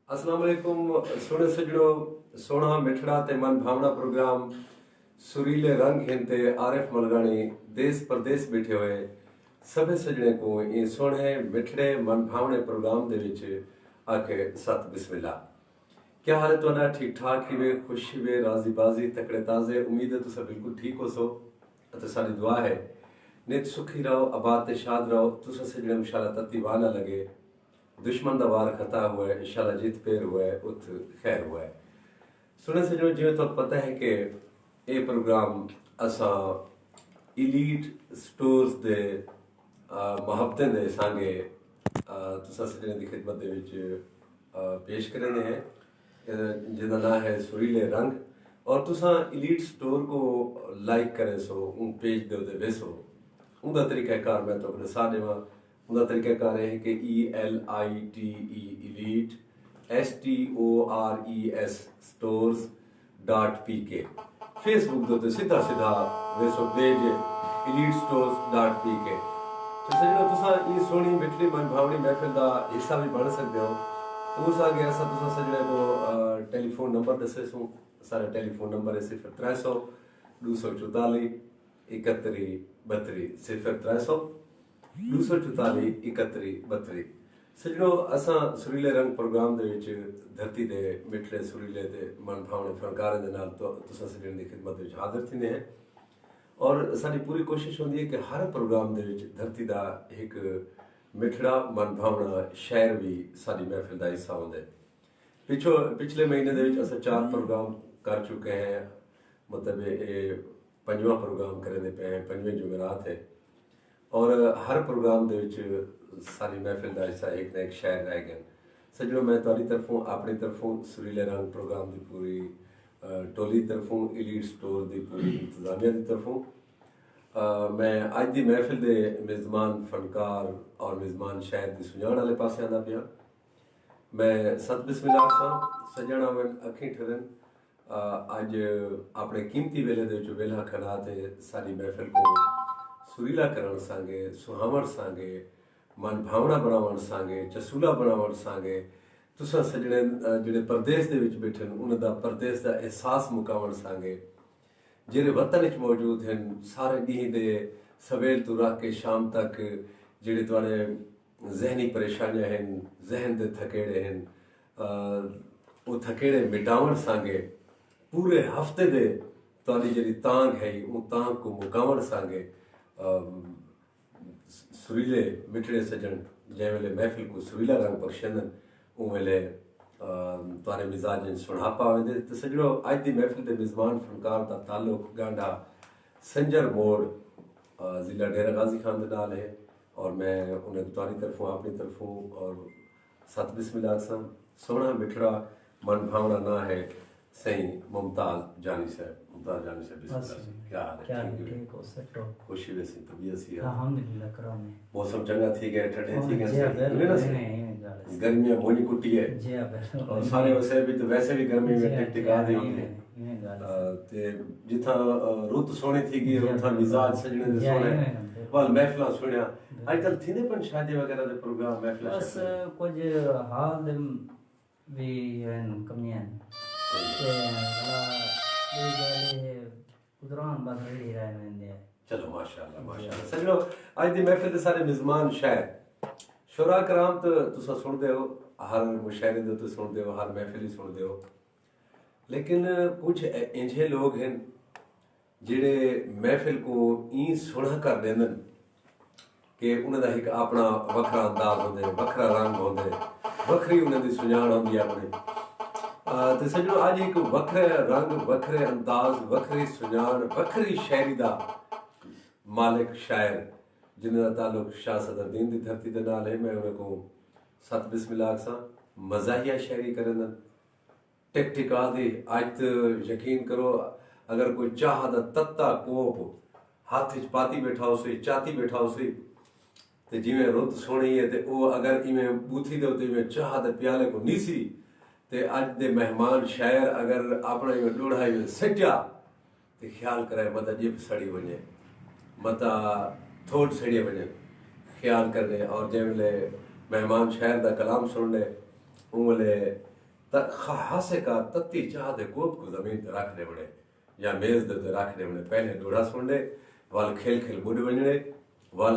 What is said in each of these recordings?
अस्सलाम वालेकुम सोने सजड़ो सोना मिठड़ा ते मन भावना प्रोग्राम सुरीले रंग हिंते आरिफ मलगानी देश प्रदेश बैठे हुए सभी सजने को ये सोने मिठड़े मन भावने प्रोग्राम दे विच आके सत बिस्मिल्लाह। क्या हाल है तुहाडा? ठीक ठाक ही वे, खुश ही वे, राजी बाजी तकड़े ताजे। उम्मीद है तुसा बिल्कुल ठीक हो सो अते साडी दुआ है नित सुखी रहो, आबाद ते शाद रहो। तुसा सजने इंशाल्लाह तत्ती वाह ना लगे, दुश्मन दा वार खता हुआ है, इंशाल्लाह जीत पेर हुआ है, उत खैर हुआ है। सुने सजो जिवें तो पता है कि ये प्रोग्राम असा इलीट स्टोर्स दे मुहब्बतें दे सांगे तुसा सजने की खिदमत दे विच पेश करने हैं, जिसका नाम है सुरीले रंग। और तुसा इलीट स्टोर को लाइक करे सो उन पेज दे उते बेसो उनका तरीकाकार मैं तो दसा देवां। उनका तरीकाकार है कि ELITE elite STORES stores.pk Facebook दे सीधा सीधा वेसो पेज इलीट stores.pk। तो सजनो तुसा ये सोनी मिठड़ी मन भावनी महफिल का हिस्सा भी बन सकते हो। उस आगे ऐसा तुसा सजने को टेलीफोन नंबर दसे सो। सारा टेलीफोन नंबर है 0300 244 31 32 0300 244 31 32। सजनो असा सुरीले रंग प्रोग्राम दे विच धरती दे मिठड़े सुरीले ते मन भावने फनकारे दे नाल तो तुसा सजने दी खिदमत विच हाजिर थिंदे हैं। और साडी पूरी कोशिश होंदी है कि हर प्रोग्राम दे विच धरती दा एक मिठड़ा मन भावना शायर भी साडी महफिल दा हिस्सा होंदे। पिछले महीने दे विच असां 4 प्रोग्राम कर चुके हैं, मतलब ये 5वां प्रोग्राम करने पे हैं, 5वें जुमेरात है। और हर प्रोग्राम दे विच सारी महफिल का हिस्सा एक ना एक शायर रह गए। सजनो मैं तुहाडी तरफों अपनी तरफों सुरीले रंग प्रोग्राम की पूरी टोली तरफों इलीट स्टोर की पूरी इंतजामिया की तरफों मैं अज की महफिल के मेज़बान फनकार और मेज़बान शायर की सुझाण वाले पासे आंदा पिया। मैं सत बिस्मिल्लाह सा सजना वन अखी ठरन अज अपने कीमती वेले दे विच वेला खड़ा ते सारी महफिल को सुरीला करण सांगे, सुहावण सांगे, मन भावना बनावण सांगे, चसूला बनावण सांगे। तुसा सजने जिहड़े परदेस दे विच बैठन उन्हां दा परदेस दा एहसास मुकावण सांगे। जिहड़े वतन विच मौजूद हैं सारे ॾींहं दे सवेर तो रख के शाम तक जिहड़े तुहाडे जहनी परेशानियां हैं, जहन दे थकेड़े हैं, वो थकेड़े मिटावण सांगे। पूरे हफ्ते दे तुहाडी जिहड़ी तांग है उन तांग को मुकावण सांगे। सुरीले मिठड़े सजन जै वेले महफिल को सुरीला रंग बख्शंदन उन वेले तुहारे मिजाज सुणापा वेंदे। तो सजनो अज की महफिल के मेज़बान फनकार का ताल्लुक गांडा संजर मोड़ जिला डेरा गाजी खान के नाल है। और मैं उन्हें तुहारी तरफों अपनी तरफों और सत बिस्मिल्लाह सा सोना मिठड़ा मन भावना ना है सही मुमताज जानी साहब। मुमताज जानी साहब बिस्मिल्लाह। क्या हाल है? ठीक हो सटो खुशी वैसी तबीयत सी अल्हम्दुलिल्लाह कराम है। मौसम चंगा थी गया, ठंडे थी गए, गर्मियां मोनी कुटी है और सारे वैसे भी तो वैसे भी गर्मी में टिकटिका दी होती है ते जिथा रुत सोनी थी गई उथा मिजाज सजने दे सोने वाल महफिलां सुनिया। आजकल थिंदे पन शादी वगैरह दे प्रोग्राम महफिलां बस कुछ हाल दे भी हैं कमियां ते भला ये कुदरान बस रही रहने। चलो माशाअल्लाह माशाअल्लाह। सजनो आज दी महफिल दे सारे मेज़बान शायर शुरा कराम तो तुसा सुनदे हो, हर मुशायरे दे तो सुनदे हो, हर महफिल ही सुनदे हो। लेकिन कुछ इंजे लोग हैं जिहड़े महफिल को ई सुना कर देंदन कि उन्हां दा एक अपना वखरा अंदाज होंदे, वखरा रंग होंदे, वखरी उन्हां दी सुझाण होंदी है अपनी। तो सजनो अज एक वखरे रंग, वखरे अंदाज, वखरी सुझाण, वखरी शायरी दा मालिक शायर जिन्हां दा ताल्लुक शाह सदरुद्दीन दी धरती दे नाल है। मैं उन्हें को सत बिस्मिल्लाह सा मज़ाहिया शायरी करन टिकटिका दी। अज तो यकीन करो अगर कोई चाह दा तत्ता कोप हाथ च पाती बैठा उसी चाती बैठा उसी ते जिवें रुत सोनी है ते वो अगर इवें बूथी दे उत्ते इवें चाह दे प्याले को नीसी ते अज दे मेहमान शायर अगर अपना इवें डोढ़ा इवें सटिया ते ख्याल करे मता जिप सड़ी वने, मता थोड़ सड़ी वने ख्याल करने। और जै वेले मेहमान शायर का कलाम सुनने उन वेले हासे का तत्ती चाह दे कोप को जमीन ते रख दे बने या मेज दे ते रख दे बने पहले डोड़ा सुनने वाल खेल खेल बुढ़ बनने वाल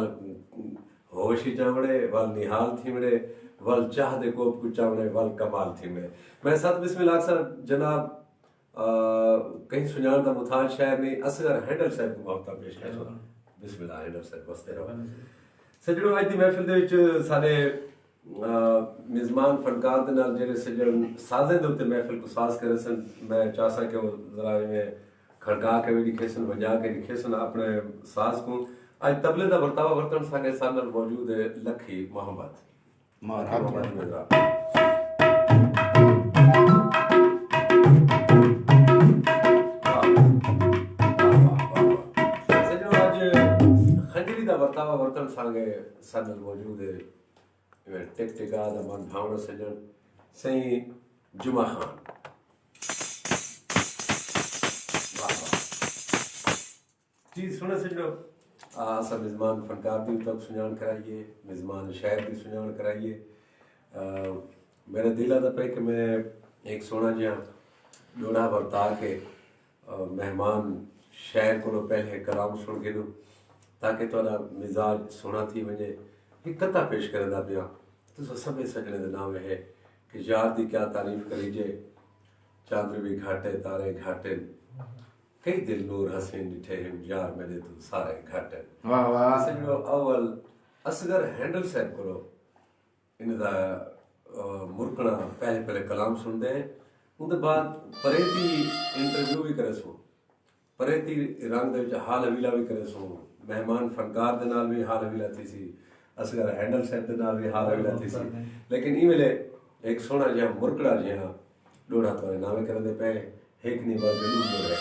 होश ही चावड़े वाल निहाल थीमड़े वाल चाह दे कोप को चावड़े वाल कमाल थीमड़े मैं साथ बिस्मिल्लाह सर जनाब कहीं सुजान दा मुथाज शायर ने असगर हैंडल साहब को मौका पेश किया बिस्मिल्लाह हैंडल साहब बसते रहो सजड़ो आज दी महफिल दे विच साडे मेजबान फनकार दे नाल जेड़े सजण साजे दे उत्ते महफिल को साज करे सन मैं चाहसा कि वो जरा में खड़का के भी दिखे सन बजा के दिखे सन अपने साज को आज तबले दा बर्तावा बर्तन साडे सामने मौजूद है लखी मोहम्मद मरहबा वर्तावा वर्तन सांगे सदर मौजूद है टिक टिका दा मन भावना सजन सही जुमा खान जी सुने सजो आसा मेजबान फनकार भी तक सुजान कराइए मेजबान शायर भी सुजान कराइए मेरा दिल आता पे कि मैं एक सोना जिहा डोड़ा बरता के मेहमान शायर को पहले कलाम सुन के दूँ ताकि थोड़ा मिजाज सोना थी वजे एक कथा पेश करदा पिया तो सभे सजने दे नाम है कि यार दी क्या तारीफ करीजे चांद भी घाटे तारे घाटे कई दिल नूर हसीन डिठे हैं यार मेरे तो सारे घाटे वाह वाह सजनो अव्वल असगर हैंडल साहब को इनदा मुरकना पहले पहले कलाम सुनते हैं उनके बाद परेती इंटरव्यू भी करे सो परेती रंग दे विच हाल हवीला भी करे सो मेहमान फनकार दे नाल भी हाल हवीला थी सी असगर हैंडल साहब दे नाल भी हाल हवीला थी सी लेकिन ई वेले एक सोना जिहा मुरकड़ा जिहा डोड़ा तोरे नामे करदे पे एक नी बार जरूर डोड़े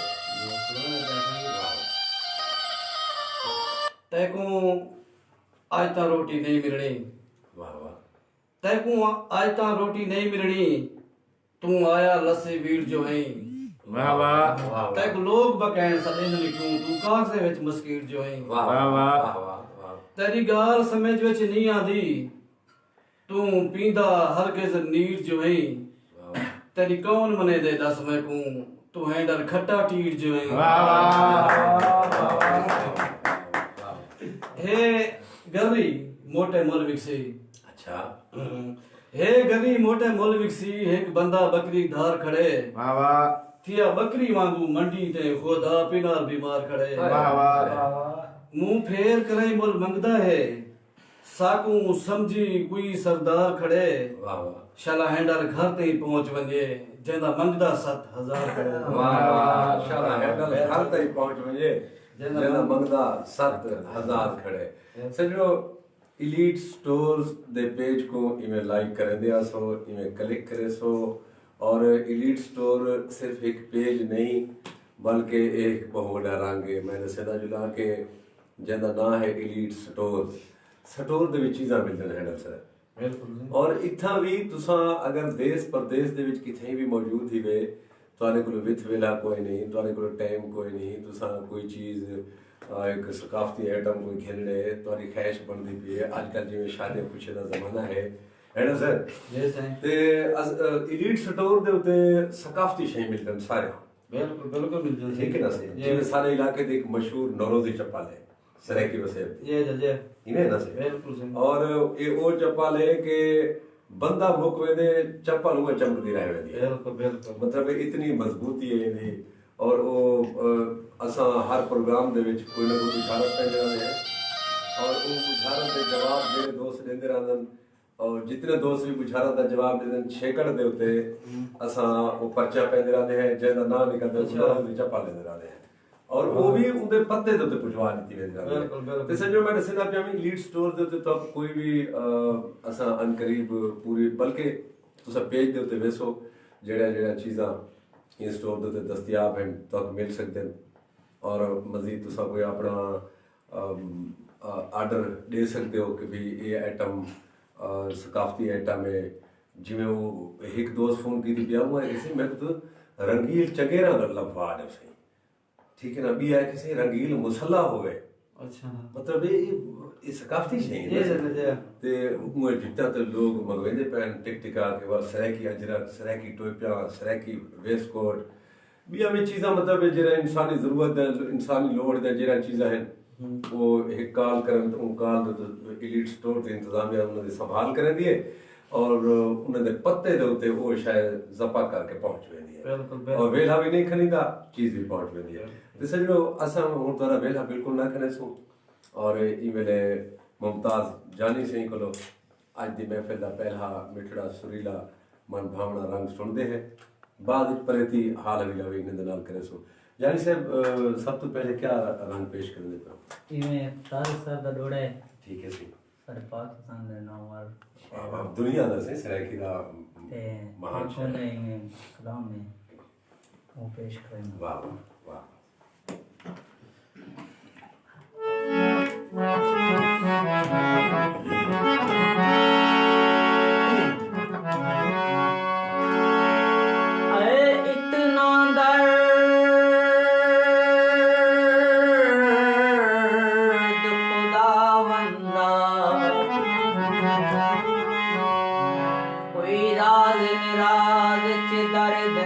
तैको आज ता रोटी नहीं मिलनी वाह वाह तैको आज ता रोटी नहीं मिलनी तू आया लस्सी वीर जो है वाह वाह तैको लोग बकैन सदेन लिखूं तू कागज़े विच मस्कीर जो है वाह वाह वाह तेरी गाल समझ विच नहीं आदी तू पींदा हरगिज़ नीर जो है तेरी कौन मने दे दस मैं को तू हैंडल खट्टा टीर जो है हे गरी मोटे मुल्क से अच्छा हे गरी मोटे मुल्क सी एक बंदा बकरी धार खड़े वाह वाह थिया बकरी वांगू मंडी ते खुदा पिनाल बीमार खड़े वाह वाह मुंह फेर करे मुल मंगदा है साकू समझी कोई सरदार खड़े वाह वाह शाला हैंडल घर ते ही पहुंच वंजे जेंदा मंगदा 7,000 खड़े वाह वाह शाला हैंडल घर ते ही पहुंच वंजे जेंदा मंगदा 7,000 खड़े सजो इलीट स्टोर्स दे पेज को इमें लाइक कर दिया सो इमें क्लिक करे सो और इलीट स्टोर सिर्फ एक पेज नहीं बल्कि एक बहुत बड़ा रंग है मैंने सदा जुला के जिंदा ना है इलीट स्टोर दे विच चीज़ां मिलदियां हैंडल सर बिल्कुल और इत्थां भी तुसां अगर देश परदेश दे विच किथे भी मौजूद ही वे तुहाडे कोल विथ वेला कोई नहीं तुहाडे कोल टाइम कोई नहीं तुसां कोई चीज़ एक सकाफती आइटम कोई खेलने तुहाडी ख्वाहिश बनदी पई है अजकल जिवें शादी खुशी दा ज़माना है हैंडल सर यस है ते इलीट स्टोर दे उत्ते सकाफती शे मिलदन सारे बिल्कुल मिल जाए ठीक है ना सही जिवें सारे इलाके दे एक मशहूर नौरोजी चप्पल है सरायकी वसे ये जजे इवें ना सही बिल्कुल सही और ये वो चप्पल है कि बंदा मुक वेदे चप्पल हुए चमकदी रह वेंदी बिल्कुल मतलब इतनी मजबूती है इहदी और वो असा हर प्रोग्राम दे विच कोई ना कोई बुझारत पैंदे रहंदे हैं और वो बुझारत दे जवाब मेरे दोस्त देंदे रहंदन और जितने दोस्त भी बुझारत दा जवाब देंदन छेकड़ दे उत्ते असा वो पर्चा पैंदे रहंदे हैं जेदा नाम निकलदा उस दी चप्पल लेंदे रहंदे हैं और वो भी उनके पत्ते दे उत्ते पुछवा दी वेंदी रहंदी ते संजो मैं दसदा पिया मैं लीड स्टोर दे उत्ते तक कोई भी असा अनकरीब पूरी बल्कि तुसा पेज दे उत्ते वेसो जेड़ा चीज़ां इन स्टोर दे उत्ते दस्तयाब हैं तक मिल सकदे और मजीद तुसा कोई अपना आर्डर दे सकते हो कि भी ये आइटम सकाफती आइटम है जिमें वो एक दोस्त फोन की पिया हुआ है किसी मैं तो रंगील चगेरा लफा है सही ठीक है ना भी है किसी रंगील मुसल्ला होवे अच्छा मतलब ये ये सकाफती शइ जी जी ते उहे जिता तो लोग मंगवेंदे पैन टिक टिका के बाद सराकी अजरक सराकी टोपियां सराकी वेस्टकोट बिया में चीज़ा मतलब जेड़ा इंसानी जरूरत है इंसानी लोड़ है जेड़ा चीज़ा है वो एक काल करन तो काल तो एलीट स्टोर के इंतजामिया उन्होंने संभाल कर दिए और उन्होंने पत्ते दे उते वो शायद जपा करके पहुंच वेंदी है बिल्कुल और वेला भी नहीं खनींदा चीज भी पहुंच वेंदी है तो सजो असा हुन तोरा वेला बिल्कुल ना खने सो और ई वेले मुमताज जानी सिंह कोलो आज दी महफिल दा पहला मिठड़ा सुरीला मन भावना रंग सुनते हैं बाद परेती हाल अगला भी इन्हें नाल करे सो जानी साहब सब तो पहले क्या रंग पेश करने पर इवें तारिक साहब दा डोड़ा है ठीक है सी सारे पाकिस्तान दे नाम और अब दुनिया दा से सराकी दा ते महान छोले इवें कलाम में वो पेश करेंगे वाह वाह इतना दर्द खुदावंदा कोई राज निराज च दर्द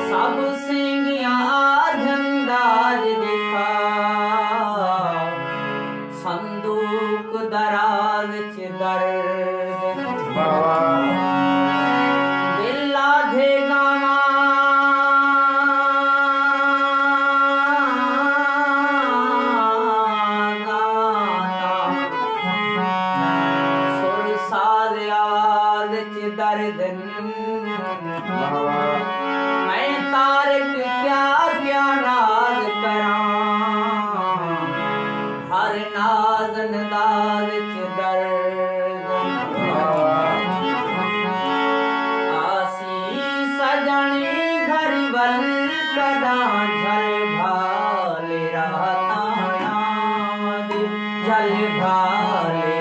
सब सिंगिया आधंदाज दिखा संदूक दराज च दर्द दिला दे गावा सुर साज आवाज च दर्द मैं तारक क्या क्या नाज करां हर नाज नदाज च दर्द आसी सजनी घर बल कदा झल भाले राताना झल भाले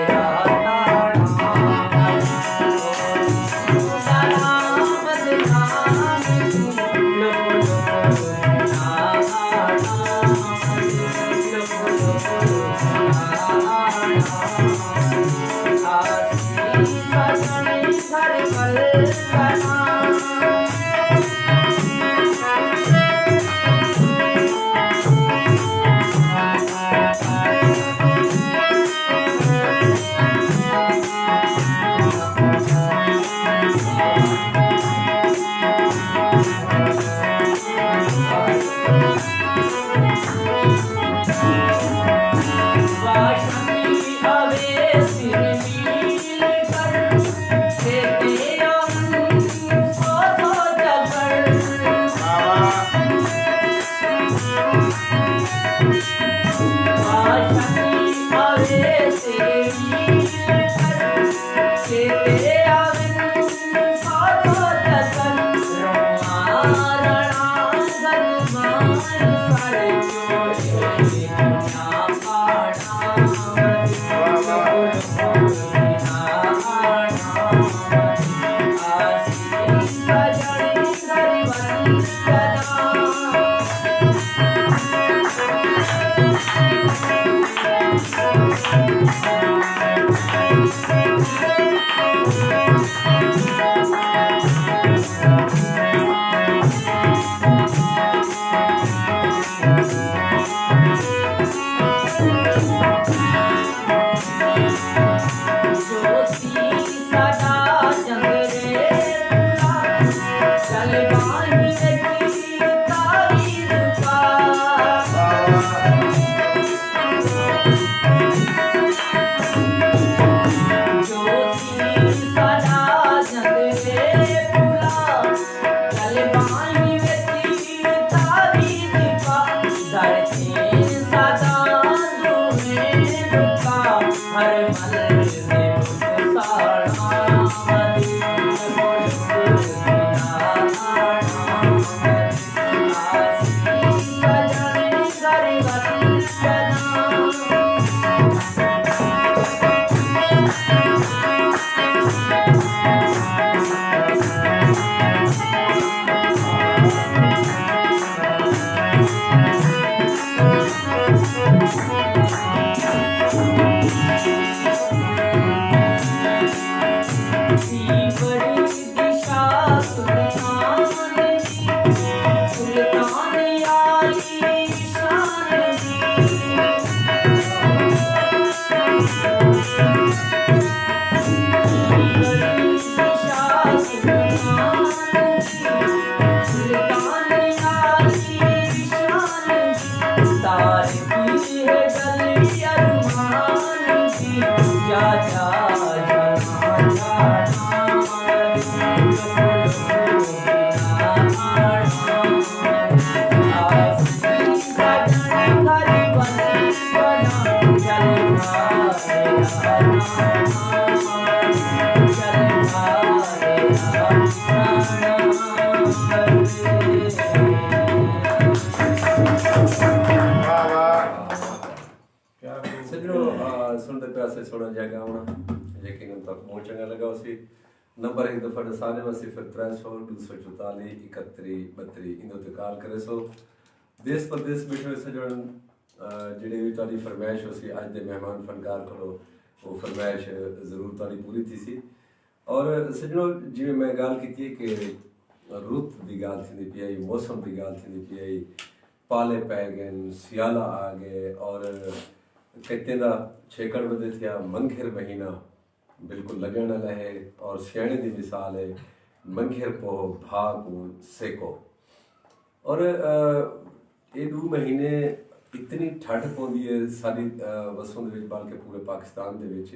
वाह वाह सजणो सुनते प्यासे सोना जाएगा होना यकीनन तक बहुत चंगा लगा उसी नंबर एक दफ़ा दसाने में 0300 244 31 32 इंदो ते कॉल करे सो देश परदेश बैठे हुए सजण ਜਿਹੜੇ ਵੀ ਤੁਹਾਡੀ ਫਰਮਾਇਸ਼ ਹੋਸੀ ਅੱਜ ਦੇ ਮਹਿਮਾਨ ਫਨਕਾਰ ਕੋਲੋਂ ਉਹ ਫਰਮਾਇਸ਼ ਜ਼ਰੂਰ ਤੁਹਾਡੀ ਪੂਰੀ ਥੀ ਸੀ ਔਰ ਸਜਣੋ ਜਿਵੇਂ ਮੈਂ ਗੱਲ ਕੀਤੀ ਹੈ ਕਿ ਰੁੱਤ ਦੀ ਗੱਲ ਥੀਂਦੀ ਪਈ आई मौसम ਦੀ ਗੱਲ ਥੀਂਦੀ ਪਈ आई पाले पै गए सियाला आ गए और कहते दा छेकड़ बदे थिया मंघेर महीना बिल्कुल लगन वाला है और सियाने की मिसाल है मंघेर पो भाग सेको और ये 2 महीने इतनी ठंड पौंदी है सारी वसों दे विच बल्कि पूरे पाकिस्तान दे विच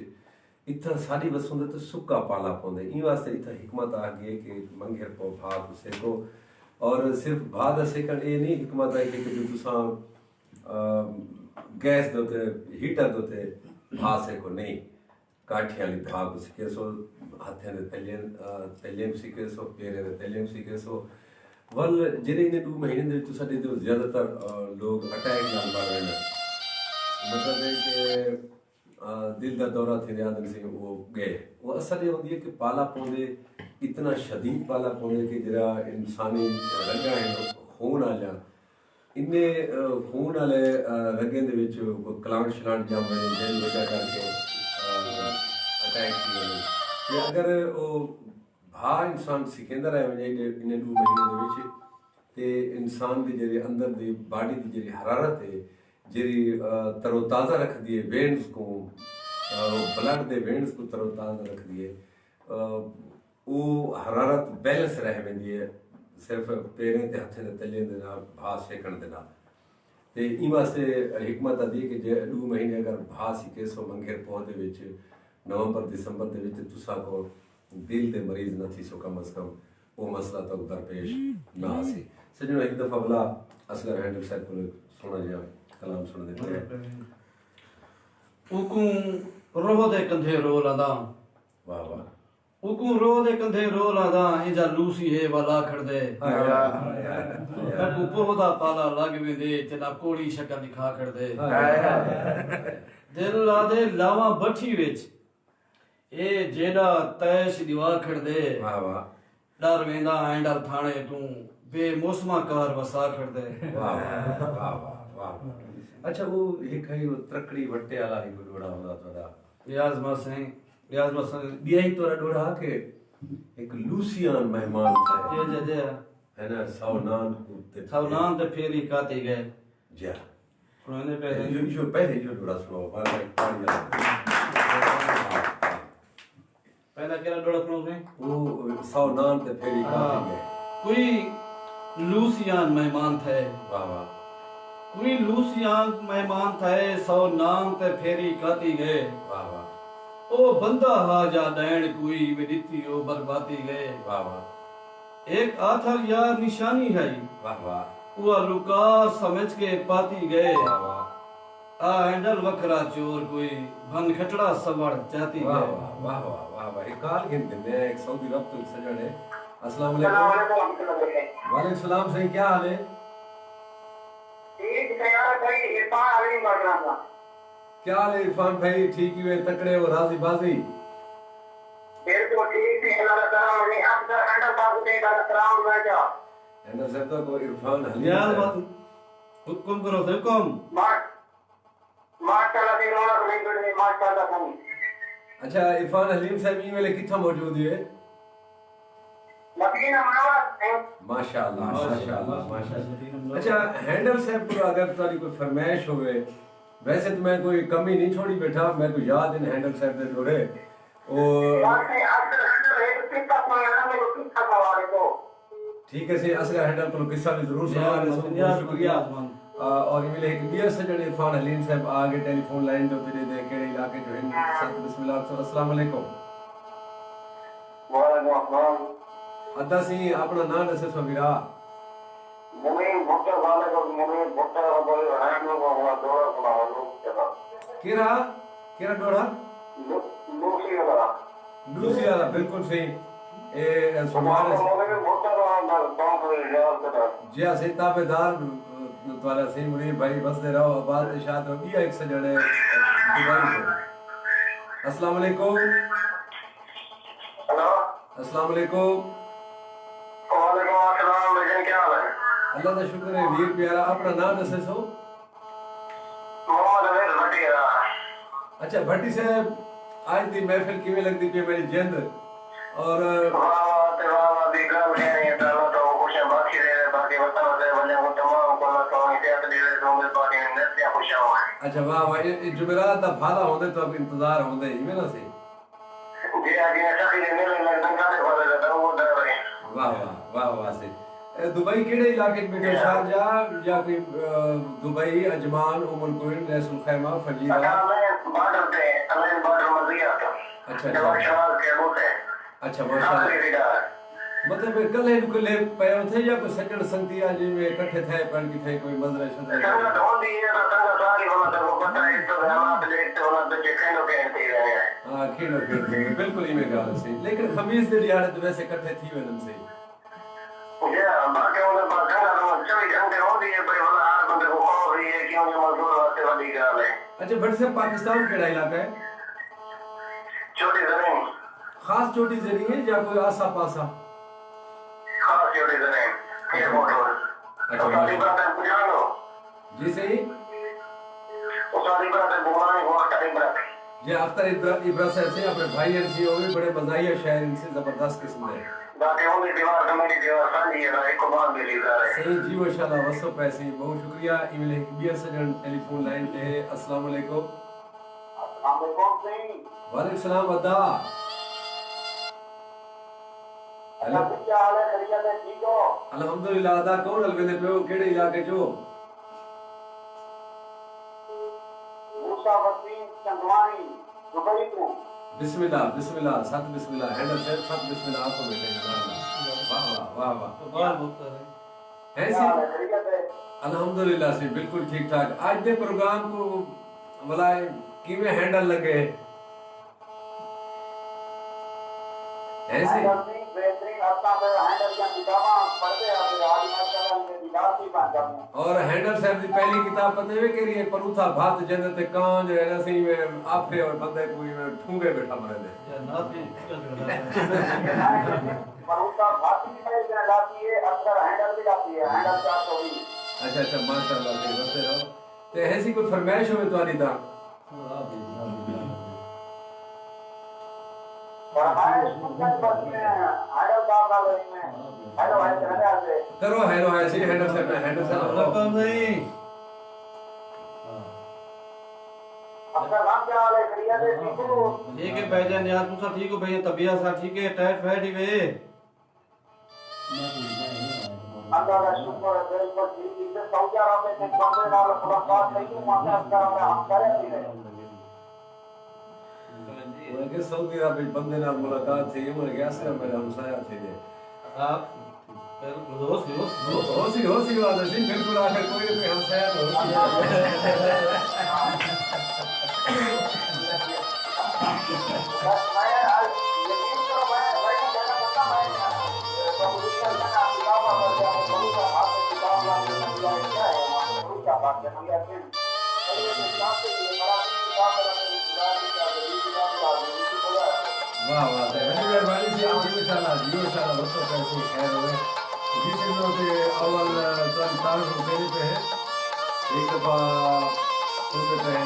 इतना सारी वसों दे तो सुक्का पाला पौंदे इन वास्ते इतना हिकमत आ गई है कि मंघेर पो भाग सेको और सिर्फ भाग सेकंड ये नहीं हिकमत है कि जो तुसा गैस दोते हीटर दोते भाग सेको नहीं काठी वाली भाग सीखे सो हाथे दे तेलियम सीखे सो पेरे दे तेलियम सीखे सो वल जेरे इन 2 महीने दे तुसा दे ज्यादातर लोग अटैक नाल मर रहे हैं मतलब है कि दिल का दौरा थे आदम से वो गए वो असल ये होती है कि पाला पौधे इतना शदीद पाला पौधे कि जरा इंसानी रंगा है खून आ जा इन्ने खून वाले रंगे दे विच कलांट शलांट जम रहे जेल वजह करके अटैक की ये अगर वो भा इंसान सिखेंदा रहे वने इन 2 महीने दे विच ते इंसान दी जेरी अंदर दी बॉडी दी जेरी हरारत है जेरी तरोताज़ा रख दिए वेन्स को ब्लड दे वेन्स को तरोताज़ा रख दिए वो हरारत बैलेंस रह वेंदी है सिर्फ पैरें ते हथें दे तले दे नाल भाव सेकण दे नाल ते ई वास्ते हिकमत आदी कि जे 2 महीने अगर भाव सीखे सो मंघेर पौधे विच नवंबर दिसंबर दे विच तुसा को दिल दे मरीज न थी सो कम अज कम वो मसला तो दरपेश ना आसी सजनो एक दफा भला असगर हैंडल साहब को सुना जा कलाम सुन दे उकू रोह दे कंधे रोल आदा वाह वाह उकू रोह दे कंधे रोल आदा इंजा लूसी है वाला खड़ दे ऊपर दा पाला लग वेंदे तेना कोड़ी शक्ल दिखा खड़ दे दिल आदे लावा बठी विच ए जेड़ा तैश दीवा खड़ दे वाह वाह डर वेंदा हैंडल थाने तू बेमौसमा कार वसा खड़ दे वाह वाह वाह वाह अच्छा वो एक है वो त्रकड़ी वट्टे वाला ही डोड़ा होता थोड़ा रियाज मसन दिया ही तोरा डोड़ा के एक लूसियान मेहमान था ये जदे है ना सावनान सावनान ते फेरी काते गए जा सुनाने पे जो पहले जो डोड़ा सुनाओ बार पानी पहला केरा डोड़ा सुनाओ ने वो सावनान ते फेरी काते गए कोई लूसियान मेहमान थे वाह वाह कोई लूसियान मेहमान थे सौ नाम ते फेरी काती गए वाह वाह ओ बंदा हाजा दैन कोई विदिती ओ बर्बादी गए वाह वाह एक आथर यार निशानी है वाह वाह वो लुकार समझ के पाती गए वाह वाह आ हैंडल वखरा चोर कोई भन खटड़ा सवड़ जाती वाह गए वाह वाह वाह वाह वाह एक काल गिन देने एक सऊदी रब तो सजण है अस्सलाम वालेकुम वालेकुम सलाम सही क्या हाल है ठीक है यार भाई इरफान अली मर रहा था क्या हाल है इरफान भाई ठीक ही हुए तकड़े हो राजी बाजी बिल्कुल ठीक है अल्लाह ताला ने आपका हैंडल बाबू ने का सलाम भेजा हैंडल साहब तो को इरफान हलीम यार साहब। बात हुक्म करो हुक्म माशाल्लाह दी रौनक नहीं गई माशाल्लाह हम अच्छा इरफान हलीम साहब ई वेले किथा मौजूद है मदीना मुनव्वरा माशाल्लाह माशाल्लाह माशाल्लाह अच्छा हैंडल साहब को अगर तुम्हारी कोई फरमाइश होवे वैसे तो मैं कोई कमी नहीं छोड़ी बैठा मैं तो याद इन हैंडल साहब दे जोड़े और वाकई अक्सर अक्सर एक किस्सा सुनाना मेरे किस्सा हवाले को ठीक है से असगर हैंडल को किस्सा भी जरूर सुना दे सो बहुत शुक्रिया और ईमेल एक ॿिया सॼण इरफान हलीम साहब आगे टेलीफोन लाइन जो तेरे दे कहिड़े इलाके जो आहिनि सत बिस्मिल्लाह अस्सलाम वालेकुम वालेकुम अस्सलाम अदा सी अपना नाम दसे सो वीरा मुमीन भुट्टा वाले को मुमीन भुट्टा को बोले हम लोग हुआ दौरा बनाओ लोग केरा केरा डोड़ा लूसी वाला लूसी वाला बिल्कुल सही ए सुभान मुमीन भुट्टा वाला काम कर यार कदा जी से ताबेदार तुम्हारा सही मुनीर भाई बस दे रहो आबाद इशाद हो गया एक सजड़े दुबई को अस्सलाम वालेकुम हेलो अस्सलाम वालेकुम वालेकुम अस्सलाम लेकिन क्या हाल है अल्लाह का शुक्र है वीर प्यारा अपना नाम दसे सो मोहम्मद अमीर भटिया अच्छा भट्टी साहब आज दी महफिल किवें लगदी पे मेरी जिंद और वाह बिगड़ गए ये डालो तो कुछ बाकी रहे बाकी बताओ दे बने वो तमाम को तो इसे दे दो मेरे पानी में से खुश हुआ अच्छा वाह वाह ये जुमेरात दा भाला होंदे तो अब इंतजार होंदे ही ना से जी आगे ऐसा ही मेरे लगन का दे वाले तो वो दे रहे वाह वाह वाह वाह से दुबई केड़े इलाके में जो शारजा या कोई दुबई अजमान उमर कोइन रसूल खैमा फजीरा अल्लाह बॉर्डर पे अल्लाह बॉर्डर मजिया था अच्छा जवाब शवाल के बोलते अच्छा माशाल्लाह मतलब कल है कल पयो थे या कोई सजण संगती आज में इकट्ठे थे पर की थे कोई मजरा शजरा संगत होंदी है तो संगत सारी होना तो पता है तो हालात देखते होना तो खेलो कहते ही रहे हां खेलो खेलते बिल्कुल ही में गाल से लेकिन खमीस दे दिहाड़े तो वैसे इकट्ठे थी वनन से मुझे बाकी उन्हें बात करना तो 24 घंटे होंदी है भाई वाला हर बंदे को खौफ रही है क्यों ये मजदूर वास्ते वाली गाल है अच्छा बट से पाकिस्तान केड़ा इलाका है छोटी जमीन खास चोटी जरी है या कोई आसा पासा खास छोटी जमीन ये फोटो अच्छा सारी बात है पूछा लो जी सही वो सारी बात है बुलाने को अख्तर इब्राहिम ये अख्तर इब्राहिम साहब से अपने भाई एनसी हो भी बड़े मज़ाहिया शायर इनसे जबरदस्त किस्म है बाकी उनकी दीवार कमेटी दीवार सांझी है ना एक को बात भी ली जा रहे सही जी माशाल्लाह वसो पैसे बहुत शुक्रिया ईमेल एक बियर सजन टेलीफोन लाइन पे है अस्सलाम वालेकुम अस्सलाम वालेकुम सही वालेकुम सलाम अदा हेलो क्या हाल है खैरियत है ठीक हो अल्हम्दुलिल्लाह अदा कौन अलवेदे पे हो केड़े इलाके जो मूसा वसीम चंदवानी दुबई को बिस्मिल्लाह बिस्मिल्लाह सत बिस्मिल्लाह हैंडल से सत बिस्मिल्लाह आपको बैठे वाह वाह वाह तो बाल बहुत सारे है क्या हाल है सी खैरियत है अल्हम्दुलिल्लाह से बिल्कुल ठीक ठाक आज दे प्रोग्राम को वलाए किवें हैंडल लगे ऐसे बेहतरीन अपना हैंडल का किताबा पढ़ते हैं आज माशाल्लाह में दिलार की बात करते और हैंडल साहब की पहली किताब पते वे केरी है परूथा भात जंद ते कांज है सी में आपे और बंदे कोई में ठूंगे बैठा मरे दे या नाथ भी निकल रहा है मरूता भाती में जो लाती है अक्सर हैंडल भी लाती है हैंडल 420 अच्छा अच्छा माशाल्लाह से बसते रहो ते ऐसी कोई फरमाइश होवे तुम्हारी दा फरमाइश मुमकिन बस में हैंडल का वाले में हेलो है चले आते करो हेलो ऐसे हैंडल साहब रकम नहीं अपना नाम क्या हाल है खैरियत है ठीक हो ठीक है भाईजान यार तू सा ठीक हो भैया तबीयत सा ठीक है टाइट फैट ही वे अल्लाह का शुक्र है बिल्कुल ठीक है सऊदी अरब में बंदे नाल मुलाकात नहीं हुई माता कर रहा हम करे नहीं उनके सऊदी अरब में बंदे नाल मुलाकात थी उन्हें गया से मेरे हमसाया थे दे आप बिल्कुल दोस्त होसी बात है बिल्कुल आखिर कोई भी हमसाया तो बस मैं आज यकीन करो मैं जाना पता मैं तो उसका ना किताब आ गया वो बहुत सा हाथ में किताब ला के दिया क्या है वहां बहुत सा बात है हम यार चलिए मैं किताब से मराठी किताब बना के किताब का बड़ी किताब ला दी वाह वाह है बड़ी मेहरबानी से जी इंशाल्लाह बसो पैसे खैर होवे जिस दिनों से अव्वल तो तारीख देने पे है एक दफा सुनते पे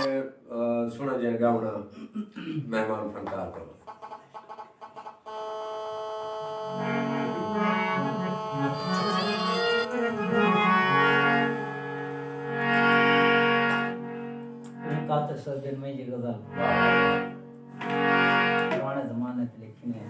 सुना जाए गावना मेहमान फनकार को कातर सर्जन में ये गजल पुराने जमाने से लिखी है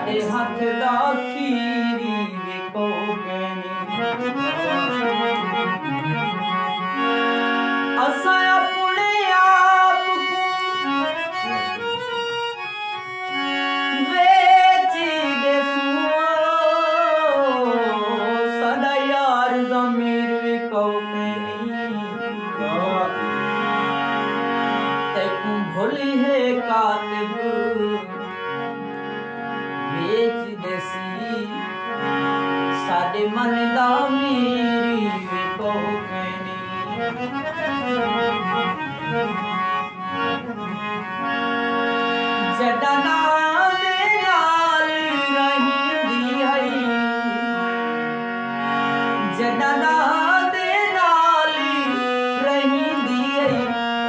साडे हाथ दा खीरी वेखो कहनी असा अपने आप को वेच देसू साडा यार ज़मीर वेखो कहनी तैकू भोली है कातिब वेच देसी साडे मन दा मीरी वेखो कहनी जदा नाल नाल रहींदी है जदा नाल नाल रहींदी है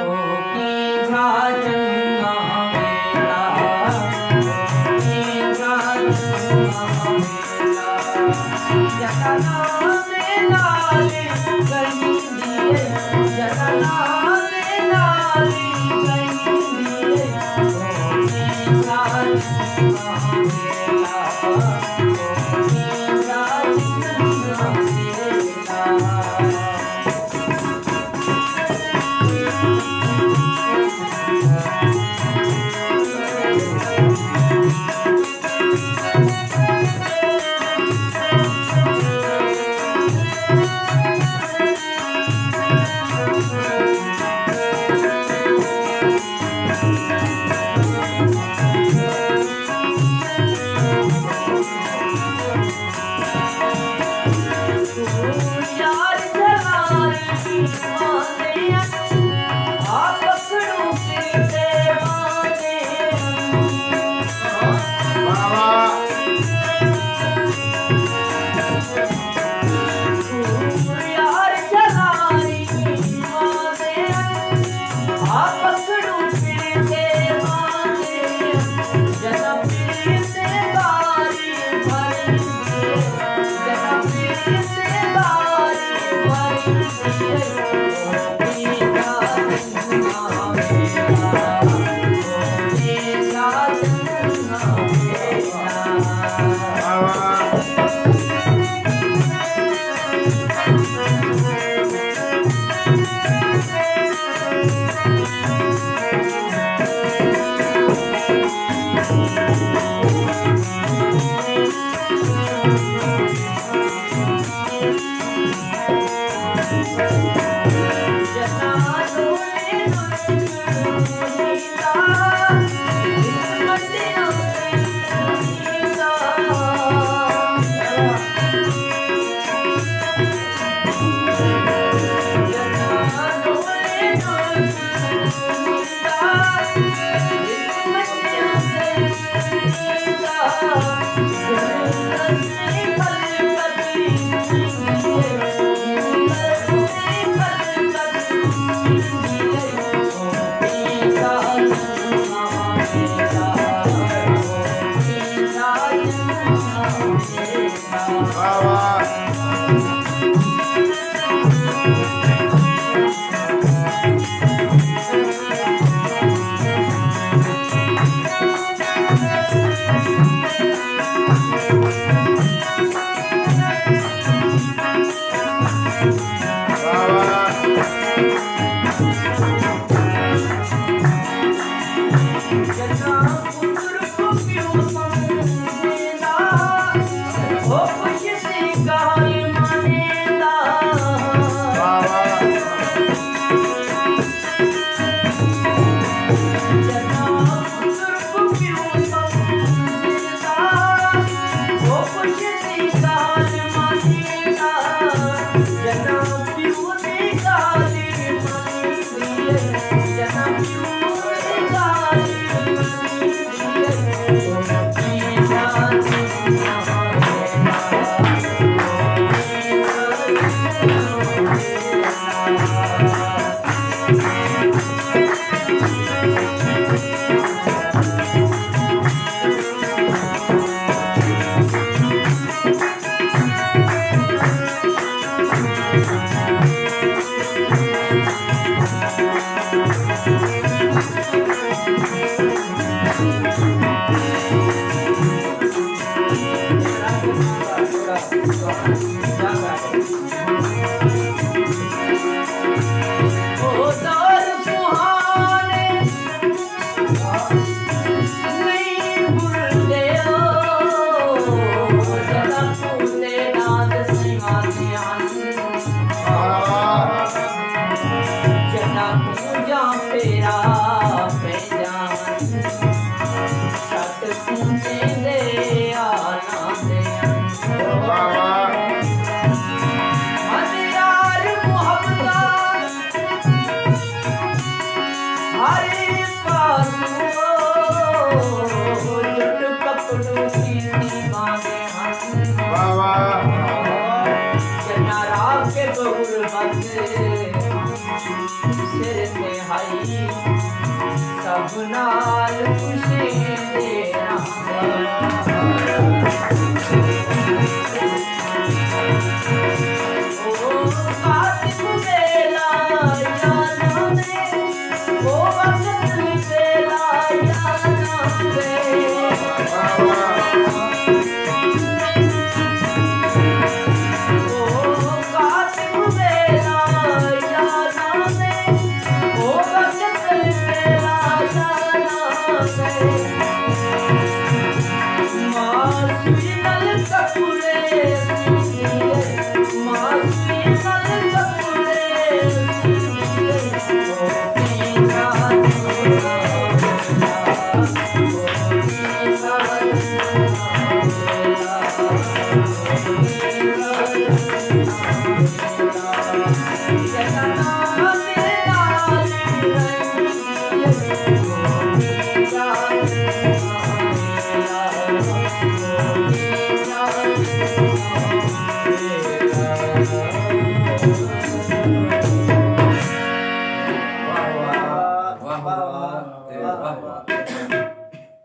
ओ की झा चंगा वेला ओ की झा चंगा वेला जदा नाल नाल रहींदी है जदा नाल नाल रहींदी है ओ की झा चंगा वेला ओ की झा चंगा वेला यार जलारी माने आप पकड़ो के माने यार जलारी माने आप पकड़ो के माने जन्म से बारी भरी जन्म से बारी भरी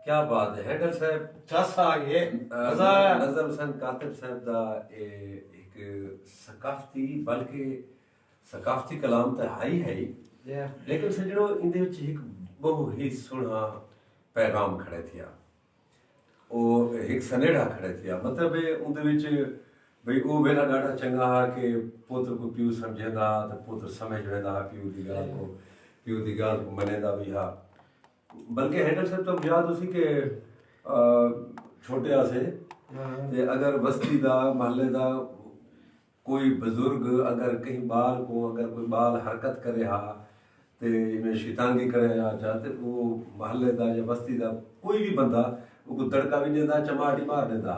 क्या बात है हैदर साहब चस आ गए नजर हुसैन कातिब साहब दा एक सकाफती बल्कि सकाफती कलाम तो है ही लेकिन सजणो इंदे विच एक बहु ही सोहना पैगाम खड़े थिया ਉਹ ਇੱਕ ਸਨੇੜਾ ਖੜੇ ਥਿਆ ਮਤਲਬ ਉਹਦੇ ਵਿੱਚ ਬਈ ਉਹ ਵੇਲਾ ॾाढा ਚੰਗਾ ਹੈ ਕਿ ਪੁੱਤਰ ਕੋ ਪਿਓ ਸਮਝਦਾ ਤੇ ਪੁੱਤਰ ਸਮਝ ਵੇਂਦਾ ਪਿਓ ਦੀ ਗੱਲ ਕੋ ਮੰਨਦਾ ਵੀ ਹਾਂ ਬਲਕਿ ਹੈਡਰ ਸਾਹਿਬ ਤੋਂ ਯਾਦ ਉਸੀ ਕਿ ਛੋਟੇ ਆਸੇ ਤੇ ਅਗਰ ਬਸਤੀ ਦਾ ਮਹੱਲੇ ਦਾ कोई बुजुर्ग अगर कहीं बाल को अगर कोई बाल हरकत करे हा ते में शैतानी करे या चाहते वो महल्ले दा या बस्ती दा कोई भी बंदा वो तड़का भी देता चमाटी मार देता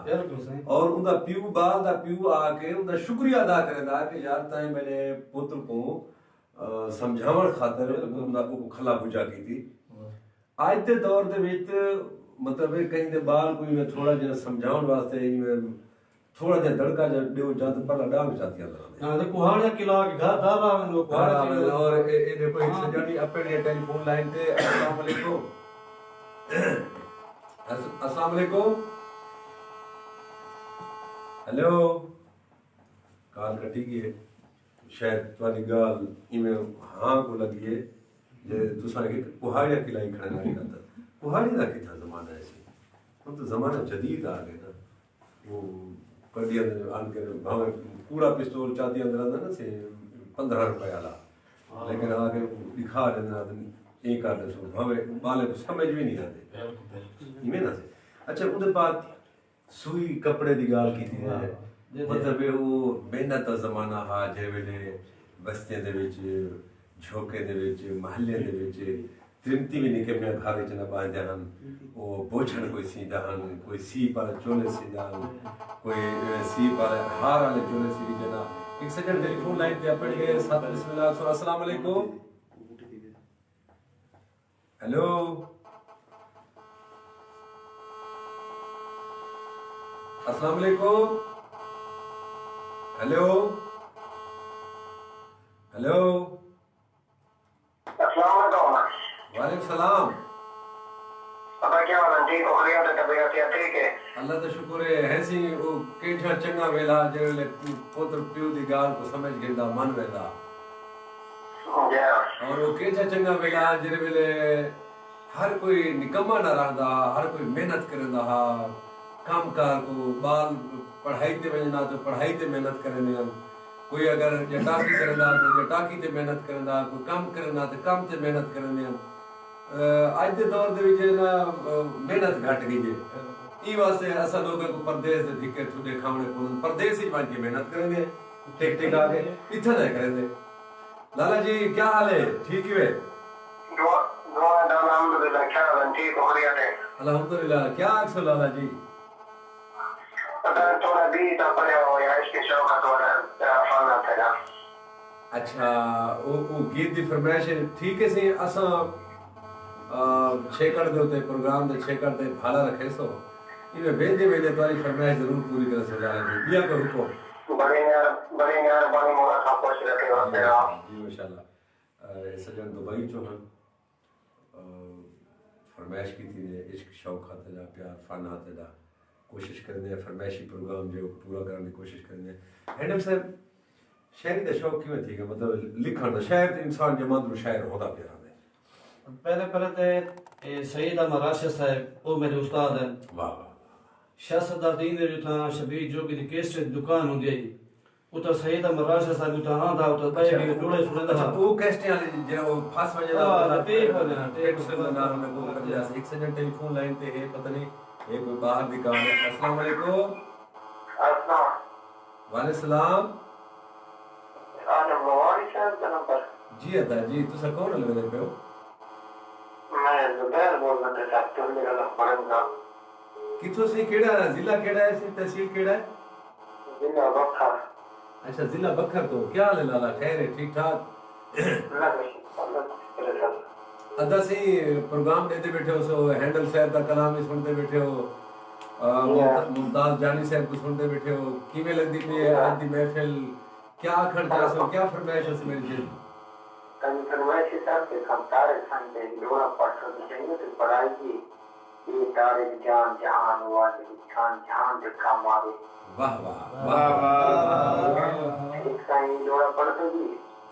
और उनका प्यू बाल दा प्यू आके उनका शुक्रिया अदा करेंदा कि यार ताई मैंने पुत्र को समझावन खातर उनका को खला बुझा की थी आज के दौर दे विच मतलब कहीं दे बाल कोई थोड़ा जिहा समझावन वास्ते थोड़ा जा दड़का जा देव जात पर डांग जाती है हां तो कुहाड़िया किला के घर दादा में लोग कुहाड़ा और ए देखो एक सजानी अपने टेलीफोन लाइन पे अस्सलाम वालेकुम अस्सलाम वालेकुम हेलो कॉल कटी गई शायद तुम्हारी गाल इमें हां को लगी है जे तुसा के कुहाड़िया किला खड़ा नहीं करता कुहाड़ी दा किथा जमाना है सी हम तो जमाना जदीद आ गए ना वो कड़ी अंदर आन के भावे कूड़ा पिस्तौल चाहती अंदर अंदर ना से 15 रुपए वाला लेकिन आगे दिखा देना एक कर दे सो भावे बाले को समझ भी नहीं आते इमे ना से अच्छा उधर बाद सुई कपड़े दी गाल की थी मतलब वो मेहनत दा जमाना हा जे वेले बस्तियां दे विच झोके दे विच महल्ले दे विच त्रिमती भी निके में घर च न बांधे हन वो बोझण कोई सीधा हन कोई सी पर चोले सीधा कोई सी पर हार वाले चोले सी जना एक सेकंड टेलीफोन लाइन पे अपने गए साथ बिस्मिल्लाह अस्सलाम वालेकुम हेलो अस्सलाम वालेकुम हेलो हेलो वालेकुम सलाम अब क्या वाला ठीक हो गया तो तबीयत या ठीक है अल्लाह का शुक्र है ऐसी वो केठा चंगा वेला जेले पुत्र पियो दी गाल को समझ गेंदा मन वेला और वो केठा चंगा वेला जेरे वेले हर कोई निकम्मा ना रहंदा हर कोई मेहनत करंदा हा कम कार को बाल पढ़ाई ते वञंदा तो पढ़ाई ते मेहनत करंदे आहिनि कोई अगर जटाकी करंदा तो जटाकी ते मेहनत करंदा कोई कम करंदा तो कम ते मेहनत करंदे आहिनि अज दे दौर दे विच ना मेहनत घट गई है ई वास्ते असा लोगों को परदेस दे धिक्के थुडे खावणे पवन परदेस ही बन के मेहनत करंदे टिक टिक आगे इत्थे ना करंदे लाला जी क्या हाल है ठीक है दुआ अल्हम्दुलिल्लाह क्या हाल ठीक हो रही है अल्हम्दुलिल्लाह क्या अक्सर लाला जी अगर थोड़ा भी तो पड़े हो या इसके शौक का थोड़ा फल आता है अच्छा वो गीत दी फरमाइश ठीक है सी असा छेकड़ दे उते प्रोग्राम दे छेकड़ दे भाला रखे सो इवे वेंदे वेंदे तुम्हारी फरमाइश जरूर पूरी कर सो लाला जी बिया को हुक्म बड़ी मेहरबानी मौला साहब खुश रखे वास्ते जी माशाल्लाह सजन दुबई चो हैं फरमाइश की थी ने इश्क शौक हाथ दा प्यार फन हाथ दा कोशिश करने फरमाइशी प्रोग्राम जो पूरा करने की कोशिश करने हैंडम साहब शायरी का शौक क्यों थी मतलब लिखण दा शायर ते इंसान जमात शायर होदा प्यारा है पहले ते सईद अहमद राशिद साहब वो मेरे उस्ताद हैं वाह वाह शासदादीन दे जो था शबीर जोगी दी केसट दुकान होंदी है उता सईद अहमद राशिद साहब उता हां दा उता पे भी टोड़े सुनदा अच्छा वो कैसे वाले जे वो फास वजे हाँ, टेप हो जाना, टेप से नाम में को कर जा एक सेकंड टेलीफोन लाइन पे है पता नहीं ये कोई बाहर दी काम है अस्सलाम वालेकुम अस्सलाम वाले सलाम आज मोबाइल से नंबर जी अदा जी तुसा कौन लगे पे हो मैं जुबैर बोल रहा था तो मेरा पढ़ना किथों से केड़ा जिला केड़ा है से तहसील केड़ा है जिला बखा अच्छा जिला बखर तो क्या हाल है लाला खैर है ठीक ठाक अदा से प्रोग्राम देते बैठे हो सो हैंडल साहब का कलाम ही सुनते बैठे हो मुमताज जानी साहब को सुनते बैठे हो किवें लगदी पे आज दी महफिल क्या आखण जा सो क्या फरमाइश है मेरी जी कभी फरमाइश साहब के खमतार खान दे लोरा पढ़ो तो चाहिए तो पढ़ाई की ये तारे जान जहान हुआ जान जहान देखा मारे वाह वाह वाह वाह एक साईं लोरा पढ़ो जी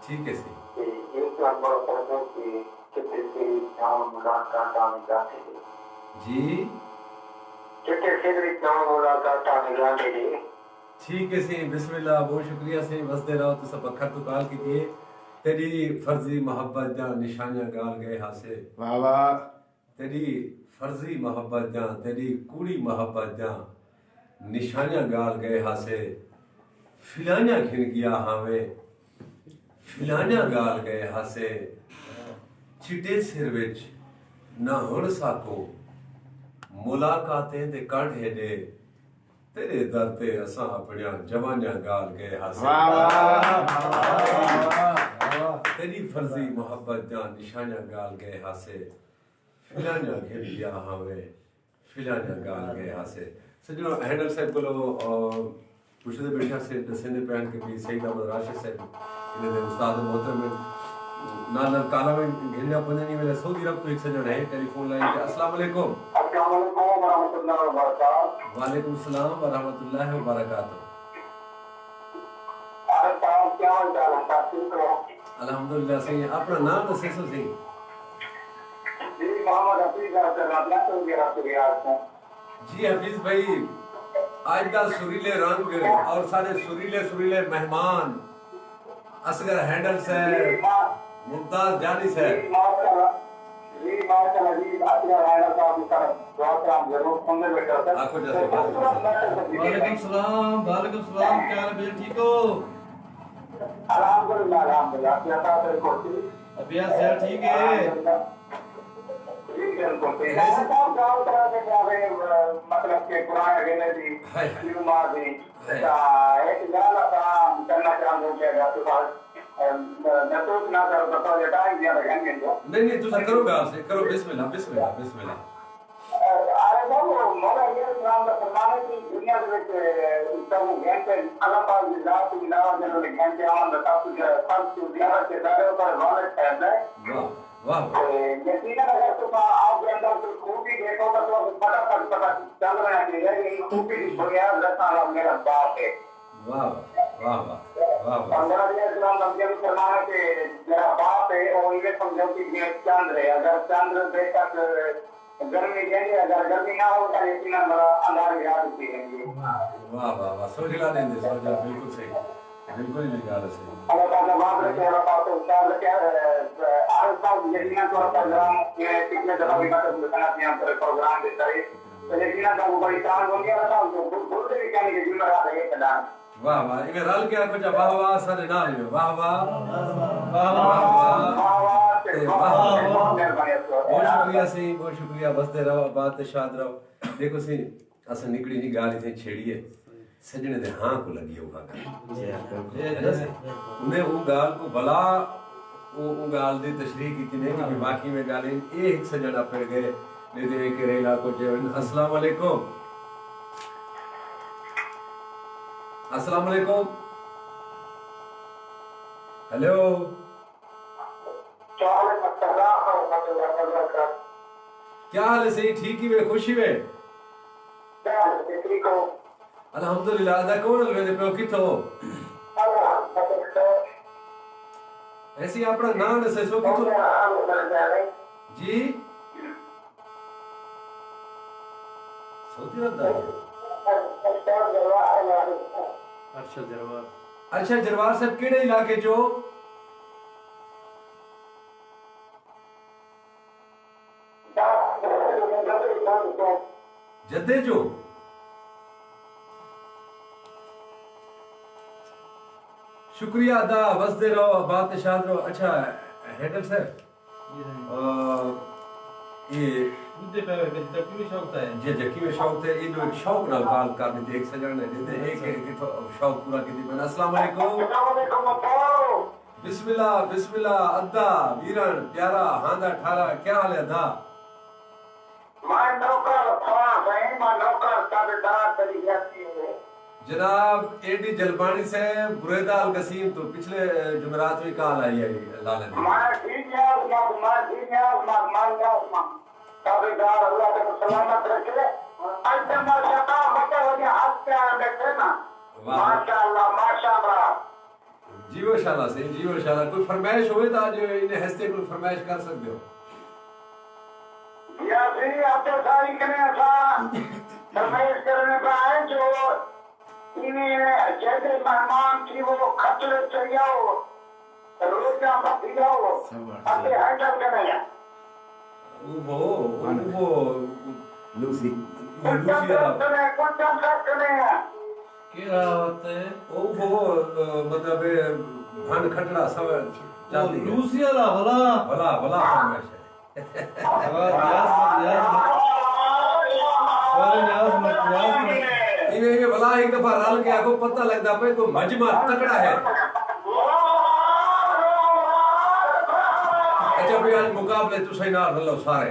ठीक है सी एक नंबर पढ़ो कि चिट्टे से जान मुलाकात आने जाते थे जी चिट्टे से जान मुलाकात आने जाते थे ठीक है सी बिस्मिल्लाह बहुत शुक्रिया सी वसदे रहो तो सब बखर तो काल की दिए तेरी फर्जी मोहब्बत जा निशानियां गाल गए हासे वाह वाह तेरी फर्जी मोहब्बत जा तेरी कूड़ी मोहब्बत जा निशानियां गाल गए हासे फिलानियां घिन गया हावे फिलानियां गाल गए हासे चिटे सिर विच ना हुण साको मुलाकातें दे कांढ हेडे तेरे दर ते असां अपनियां जवानियां गाल गए हासे तेरी फर्जी मोहब्बत जा निशानियां गाल गए हासे फिलानियां घिन गया हावे फिलानियां गाल गए हासे सजनो हैंडल साहब को पुछदे बैठा से दसंदे पहन के भी सईद अहमद राशिद साहब इन्हें दे उस्ताद मोहतरम नाल काला में घिन्या पंजनी में सऊदी अरब तो एक सजन है टेलीफोन लाइन पे अस्सलाम वालेकुम अस्सलाम वालेकुम व रहमतुल्लाहि व बरकातहू वालेकुम सलाम व रहमतुल्लाहि व बरकातहू अरे साहब क्या हाल चाल है साहब ठीक हो अल्हम्दुलिल्लाह सही अपना नाम दसे सो सही जी मोहम्मद हफीज से राबला तो मेरा रियाज है जी हफीज भाई आज का सुरीले रंग और सारे सुरीले मेहमान असगर हैंडल साहब मुमताज जानी साहब जी माशाल्लाह जी अपना राणा साहब का दुआ हम जरूर सुनने बैठा था आखो जैसे वालेकुम सलाम क्या हाल है ठीक हो अल्हम्दुलिल्लाह क्या था को अभिया से ठीक है जी बिल्कुल साहब गांव तरह के जावे मतलब के कुरान गिने दी यूमा दी एक गाल काम करना चाहूं कि आपके पास मैं तो ना कर बताओ ये टाइम दिया रहेंगे तो नहीं तुम करो गाल से करो बिस्मिल्लाह बिस्मिल्लाह बिस्मिल्लाह अरे बाबू मोरा ये नाम का फरमाने की दुनिया में सब ज्ञान पे अल्लाह पाक की जात की नाम जरूर ज्ञान के आम बता कुछ सब कुछ दिया के दायरे पर नॉलेज है वाह वाह यकीनन अगर तो आप के अंदर कोई खूबी देखो तो पता चल रहा है कि ये खूबी की बुनियाद रखना मेरा बाप है वाह वाह वाह वाह पंद्रह दिन इस्लाम नबी फरमाया कि मेरा बाप है और ये समझो कि ये चंद्र है अगर चंद्र बेशक गर्मी जैसे अगर गर्मी ना हो तो इतना बड़ा अंधार याद होती है वाह वाह वाह सोचला देंगे सोचला बिल्कुल सही बिल्कुल ही निकाल सही अगर का जवाब रखे रहा तो चार के आरसा यकीन तो प्रोग्राम ये पिछले दफा भी बात बताना थी हम प्रोग्राम दे रहे तो यकीन तो बड़ी चांस हो गया था बोल दे क्या नहीं जिम्मेदार है कदा वाह वाह इमे रल के कुछ वाह वाह सारे नाल में वाह वाह बहुत शुक्रिया बसते रहो बात शाद रहो देखो सी अस निकड़ी जी गाल इथे छेड़िए सजने दे हां को लगी होगा उन्हें वो गाल को भला वो गाल दी तशरीह की ने कि बाकी में गाल एक सजना पड़ गए ले दे के रेला को जेवन अस्सलाम वालेकुम अस्सलाम वालेकुम हेलो क्या हाल है सही ठीक ही वे खुशी वे अल्हम्दुलिल्लाह दा कौन अलवे दे पे किथो ऐसी अपना नाम दसे सो किथो जी सोती रहता अच्छा जरवार साहब केड़े इलाके चो जद्दे जो शुक्रिया अदा बसते रहो बात शाद रहो अच्छा हेडल साहब ये मुद्दे पे तकवी शौक है जे जकी में शौक थे इन एक शौक ना गाल कर दे एक सजन ने दे एक शौक पूरा की दी अस्सलाम वालेकुम बिस्मिल्लाह बिस्मिल्लाह अद्दा वीरन प्यारा हांदा ठारा क्या हाल है अद्दा मैं नौकर था भाई मैं नौकर ताबेदार तरीके से जनाब एडी जलबानी से बुरेदा अल गसीम तो पिछले जुमेरात में कॉल आई है लालन मैं ठीक है मैं ताबेदार अल्लाह के सलामत रखे आज माशाअल्लाह मके वजह हाथ पे बैठे ना माशाअल्लाह जीवो शाला से जीवो शाला कोई फरमाइश होवे तो आज इन्हें हंसते कोई फरमाइश कर सकते हो या फिर आपके सारी कने ऐसा फरमाइश करने का है जो इन्हें जैसे मेहमान थी वो खतरे चाहिए हो रोज का पतिया हो अपने हैंडल करने हैं वो लूसी कुछ करने हैं क्या होता है वो मतलब भन खटड़ा सब चाहती है लूसिया ला भला भला भला फरमाइश है इन्हें भला एक दफा रल के आपको पता लगता पे कोई मजमा तकड़ा है अच्छा भी आज मुकाबले तो सही ना रलो सारे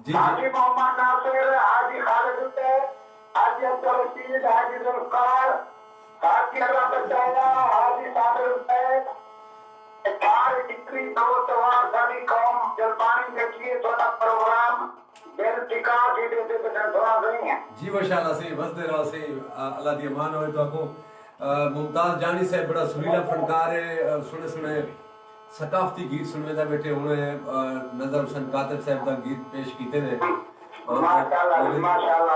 जी हाजी मोहम्मद नासिर हाजी खालिद हुसैन हाजी अब्दुल रशीद हाजी जुल्फकार हाजी अल्लाह बचाया हाजी साबिर हुसैन सारे जितनी दोस्त वहाँ सभी कौम जलपानी देखिए थोड़ा प्रोग्राम बेलटिका सीधे से थोड़ा नहीं है जी वशाला से बसते रहो से अल्लाह दी अमान होए तो आपको मुमताज जानी से बड़ा सुरीला फनकार है सुने सुने सकाफती गीत सुनने दा बैठे हुए नजर हुसैन कातिब साहब दा गीत पेश कीते ने माशाल्लाह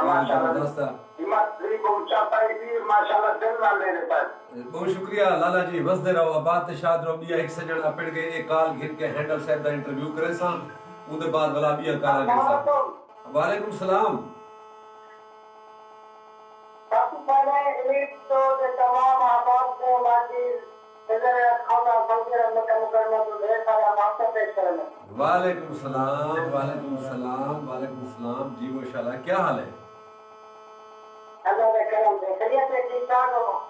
माशाल्लाह हिम्मत को ऊंचा पाई भी माशाल्लाह दिल ना ले लेता है बहुत शुक्रिया लाला जी बसते रहो बात शाद रहो बिया एक सजन अपड़ गए एक काल घिन के हैंडल साहब दा इंटरव्यू करे सा उदे बाद वाला बिया काल के साथ वालेकुम सलाम सबसे पहले एक तो तमाम आबाद को लाजी वालेकुम सलाम वालेकुम सलाम वालेकुम सलाम जी वो शाला क्या हाल है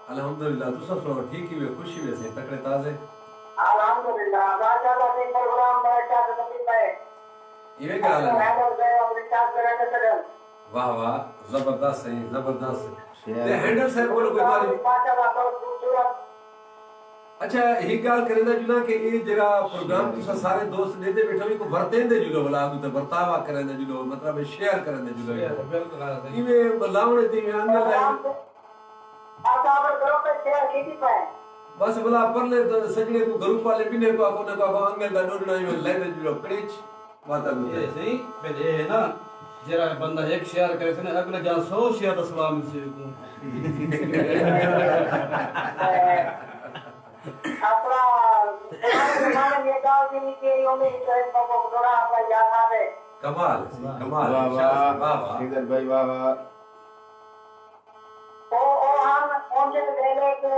अल्हम्दुलिल्लाह तू सब सुनो ठीक ही वे खुशी वे से तकड़े ताजे अल्हम्दुलिल्लाह माशाअल्लाह के प्रोग्राम बड़ा अच्छा से है ये क्या हाल है वाह वाह जबरदस्त सही जबरदस्त ये हैंडल साहब बोलो कोई बात माशाअल्लाह खूबसूरत अच्छा एक गल करेंदा जुना कि ये जरा प्रोग्राम तुसा सारे दोस्त देते बैठो भी को वर्तेंदे जुलो भला तो बर्तावा करेंदे जुलो मतलब शेयर करेंदे जुलो बिल्कुल हाँ सही इवे बलावणे दी में अंदर आप आप ग्रुप में शेयर कीती पे बस भला परले तो सजने को ग्रुप वाले बिने को ने को अंगल दा डोडना में लेंदे जुलो कड़ीच माता ये सही पहले ये है ना जरा बंदा एक शेयर करे से अगले जा 100 शेयर तो सलाम से को अपना हमारे ये गांव के नीचे योने इसे को थोड़ा अपना याद आवे कमाल कमाल वाह वाह वाह वाह श्रीधर भाई वाह वाह ओ हम ओंजे देले को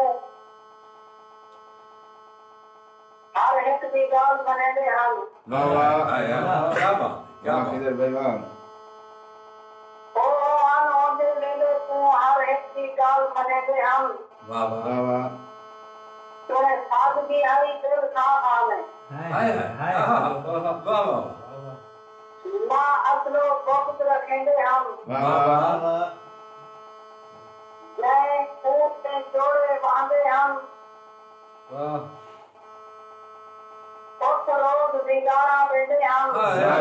हर एक दी गाल बने दे हम वाह वाह क्या बात क्या वाह बात श्रीधर भाई वाह ओ हम ओंजे देले को हर एक दी गाल बने दे हम वाह वाह वाह वाह तो साथ की हरी पेड़ साफ आवे हाय हाय वाह वाह मां असलो वक्त रखेंगे हम वाह वाह जय खूब में जोड़े बांधे हम वाह उस रोज दिगारा बेटे हम क्या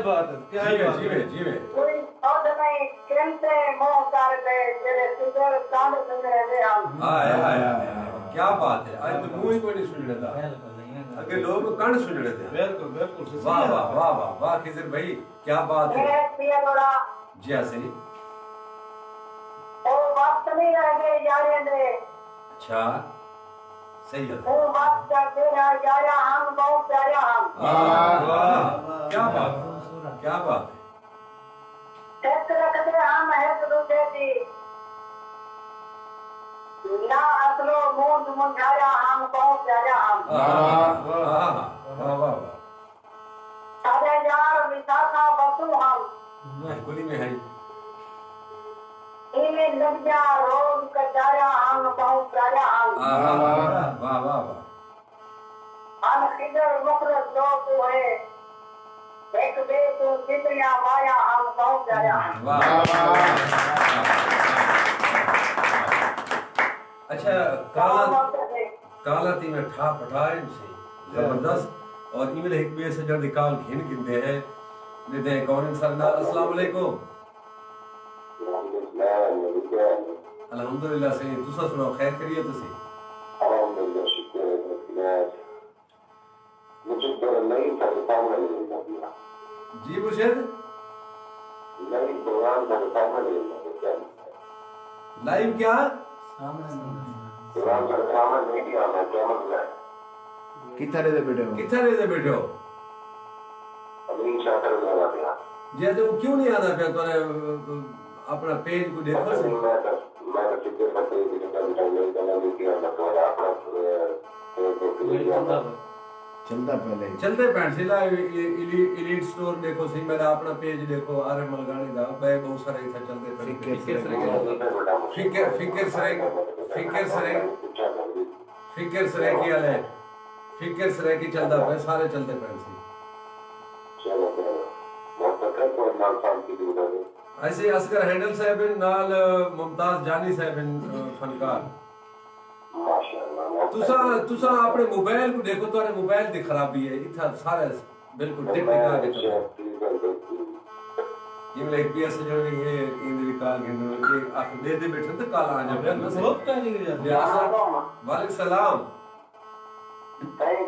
बात है क्या बात जीवे जीवे कोई सौद नहीं किनते मोह कर दे तेरे सुंदर चांद सुंदर है हम हाय हाय क्या बात है आज तो मुंह ही कोई नहीं सुन रहा बिल्कुल नहीं है अगे लोग कण सुन रहे थे बिल्कुल बिल्कुल वाह वाह वाह वाह वाह खिजर भाई क्या बात है मेरे पिया लोड़ा जैसे ओ वक्त नहीं रहे यारे दे अच्छा सही है वो वक्त करते रह जाया हम बहुत प्यारा हम वाह वाह क्या बात है क्या बात है एक रखते हम है दूसरे की ना असलो मूंद मुंझाया हम बहुत प्यारा हम वाह वाह वाह वाह सारे यार विशाखा बसु हम कुली में है इन्हें लग जा रोज कचाया हम बहुत प्यारा हम वाह वाह वाह हम किधर मुखरस लोग है एक बे तो कितनिया माया हम बहुत प्यारा हम वाह अच्छा काला काला ती में ठा पटाए से जबरदस्त और इमेल एक बे से जल्दी काल घिन गिनते हैं देते हैं कौन इंसान अस्सलाम वालेकुम अल्हम्दुलिल्लाह से तुसा सुनाओ खैर करिए तुसी जी मुर्शिद लाइव क्या कितना दे बेटे हो कितना दे बैठे हो जी तो क्यों नहीं आना पे तोने अपना पेज को देखो से चलता पहले चलते पैंट सिला एलीट स्टोर देखो सी मेरा अपना पेज देखो आर एम गाने दा बे बहुत सारे इथा चलते फिकर सरे की हाल है फिकर सरे की चलता पे सारे चलते पैंट सी ऐसे असगर हैंडल साहब नाल मुमताज जानी साहब फनकार तुसा अपने मोबाइल को देखो तो मोबाइल दी खराबी है इथा सारे बिल्कुल टिक टिक आके चलो ये मेरे पीएस जो ये इन काल के ये आप दे बैठे तो काल आ जाए ना सब का नहीं गया या वालेकुम सलाम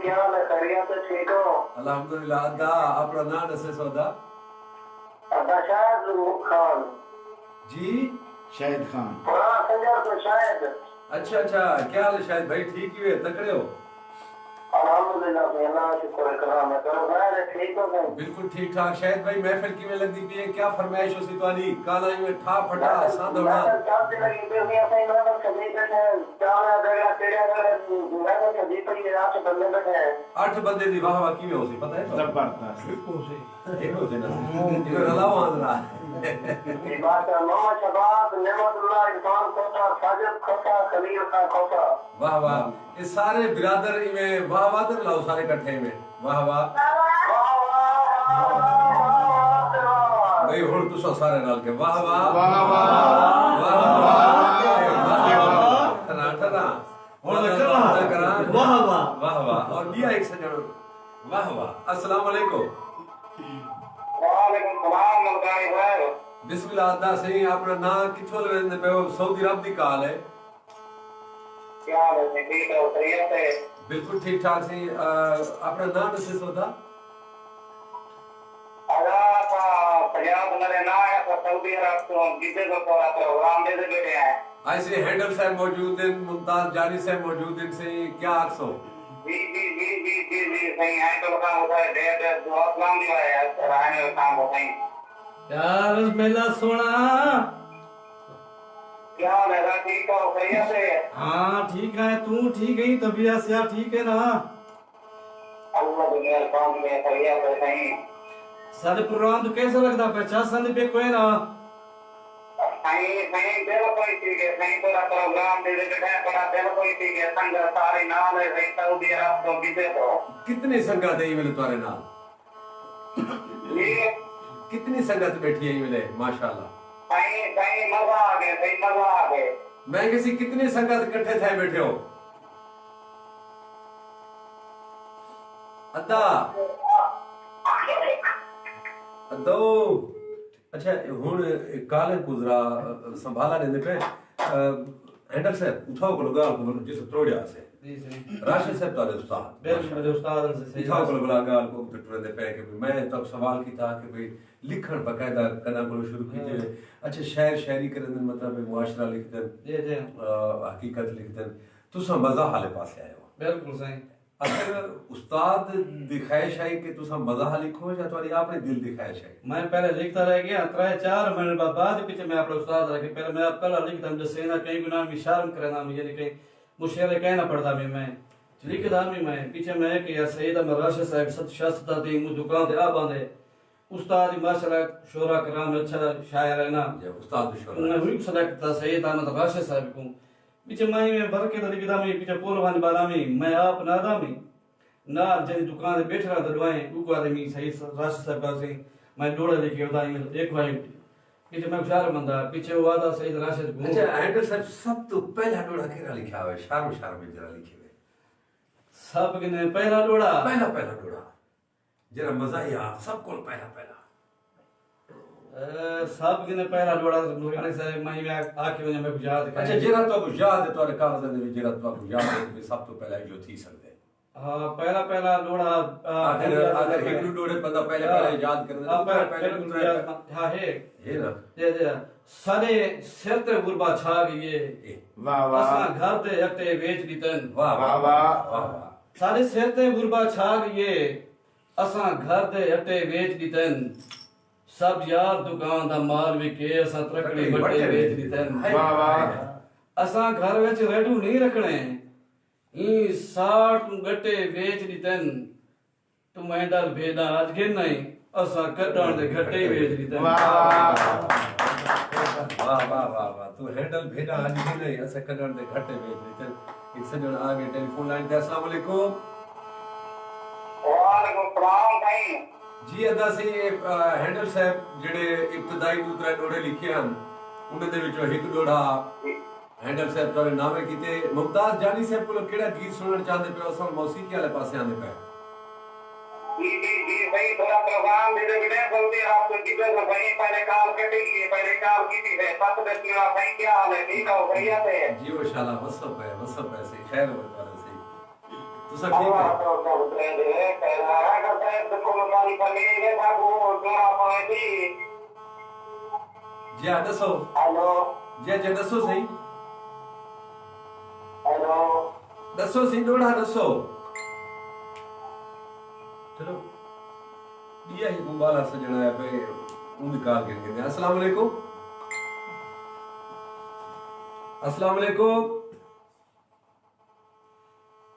क्या हाल है खैरियत से ठीक हो अल्हम्दुलिल्लाह अदा अपना नाम से सौदा शायद खान जी शाहिद खान हाँ संजय तो शायद अच्छा अच्छा क्या हाल है शायद भाई ठीक ही है तकड़े हो अल्हम्दुलिल्लाह अल्लाह शुक्र करम है करो भाई ठीक हो गए बिल्कुल ठीक ठाक शायद भाई महफिल की में लगती पी है क्या फरमाइश हो सी तुम्हारी काला में ठा फटा सांदवड़ा चाहते लगी बेमिया सही मैं कभी बैठे चावला देगा तेरा मैं कभी पर रात बंदे बैठे हैं 8 बंदे दी वाह वाह की में हो सी पता है जबरदस्त एक हो देना ये रलाओ आंदरा ये बात मोहम्मद शबाब नेमतुल्लाह इंसान खोता साजिद खोता खलील का खोता वाह वाह ये सारे बिरादर में वाह वाह तर लाओ सारे इकट्ठे में वाह वाह भाई हुन तुसा सारे नाल के वाह वाह वाह वाह वाह वाह ठना ठना वाह वाह वाह वाह। और बिया एक सजण वाह वाह। अस्सलाम वालेकुम। वालेकुम सलाम मलकानी भाई। बिस्मिल्लाह अदा सही अपना नाम किथों लेंदे पे सऊदी अरब दी कॉल है। क्या हाल है? ठीक है, खैरियत है? बिल्कुल ठीक ठाक सी अपना नाम दसे सोदा। आजा पंजाब मेरे ना है तो सऊदी अरब तो जिसे को थोड़ा प्रोग्राम दे बैठे हैं। ऐसे हैंडल साहब मौजूद हैं, मुमताज जानी साहब मौजूद हैं से क्या आखसो? जी सही है तो काम होता है दे दुआ सलाम दिया है रहने का काम होता है। यार मेला सोना क्या मेरा ठीक हो खैरियत है? हाँ ठीक है, तू ठीक है? तबीयत से ठीक है ना? अल्लाह की मेहरबानी में खैरियत है सही। सारे प्रोग्राम तो कैसा लगता है? पचास पे कोई ना सही दिल कोई ठीक है सही पूरा प्रोग्राम दे बैठे हैं बड़ा दिल कोई ठीक है संग सारे नाम है सही सऊदी अरब तो किसे तो कितनी संगत है इवेले तुम्हारे नाल? ये कितनी संगत बैठी है इवेले माशाल्लाह। सही मजा आ गया सही मजा आ गया। मैं किसी कितनी संगत इकट्ठे थे बैठे हो? अद्दा अद्दो अच्छा हुन काले गुजरा संभाला ने पे हैंडल साहब उठाओ को गाल को जिस तोड़या से जी सही राशिद साहब तारे उस्ताद बिल्कुल मेरे उस्ताद से सही उठाओ को गाल को टुटरे दे पे कि मैं तब सवाल की था कि भाई लिखण बकायदा कना को शुरू कीते। अच्छा शायर शायरी करन मतलब मुआशरा लिख दे जी हकीकत लिख दे तुसा मजा हाले पास आए हो। बिल्कुल सही। अगर उस्ताद दिखाइश है कि तुसा मजा लिखो या तुम्हारी आपने दिल दिखाइश है? मैं पहले लिखता रह गया 3-4 महीने बाद पीछे मैं अपने उस्ताद रखे पहले मैं पहला लिखता हम जैसे ना कहीं गुनाह में शर्म करना मुझे नहीं कहीं मुशेरे कहना पड़ता मैं लिखता मैं पीछे मैं कि या सईद अहमद राशिद साहब सत शास्ता दी मु दुकान ते आ बांधे उस्ताद माशाल्लाह शोरा कराम अच्छा शायर है ना ये उस्ताद शोरा मैं हुई सेलेक्ट था सईद अहमद राशिद साहब को पीछे मैं भर के लिखता मैं पीछे पूर्वान बारा में मैं आप नादा में ना जब दुकान पे बैठ रहा था दुआएं ऊपर आदमी सही राशिद साहब का से मैं डोड़ा लेके होता एक भाई पीछे मैं हुशार बंदा पीछे हुआ था सईद राशिद को। अच्छा हैंडल साहब सब तो पहला डोड़ा केरा लिखा हुआ है शार्म में जरा लिखे हुए सब ने पहला डोड़ा पहला डोड़ा जरा मजा ही आ सब को पहला सब ने पहला डोड़ा मुरगाने से मैं आके वने मैं याद अच्छा जरा तो आपको याद है तुम्हारे कागजात में जरा तो आपको याद है कि सब तो पहला जो थी सकते हां पहला डोड़ा अगर हिंदू डोड़े बंदा पहले याद कर पहले हां है ना दे सारे सिर ते गुरबा छा गई वाह वाह असा घर ते अटे बेच दीतन वाह वाह वाह सारे सिर ते गुरबा छा गई असा घर ते अटे बेच दीतन सब यार दुकान दा माल विके असा तरकड़ी बट्टे बेच दीतन वाह वाह असा घर विच रेडू नहीं रखने ई 60 गट्टे बेच दीतन तू मैंडल भेदा आज के नहीं असा कटण दे घट्टे बेच दीतन। वाह वाह वाह वाह वाह तू हैंडल भेजा आज के नहीं असा कटण दे घट्टे बेच दीतन। एक सजण आगे टेलीफोन लाइन पे अस्सलाम वालेकुम। वालेकुम सलाम भाई जी अदा सी हैंडल साहब जेडे इब्तदाई दूसरा डोड़े लिखे हैं उन्हें दे विचों एक डोड़ा हैंडल साहब तोरे नामे कीते मुमताज जानी साहब को केड़ा गीत सुनना चाहते पे असल मौसीकी वाले पासे आंदे पे जी भाई थोड़ा प्रोग्राम दे बेटे जल्दी आपको जिक्र में भाई पहले काल कटेगी पहले काल की थी सात बजे की भाई क्या हाल है ठीक हो भैया से जी वो शाला वसप है से खैर हो तारे से तो सब ठीक है तो उतरे दे पहला करता है तो को गाड़ी पर ले गए था वो जोड़ा पाए थी। जी दसो हेलो जी दसो सही हेलो दसो सी डोड़ा दसो चलो दिया ही मुबाला सजना है पे उन काल के अस्सलाम वालेकुम अस्सलाम वालेकुम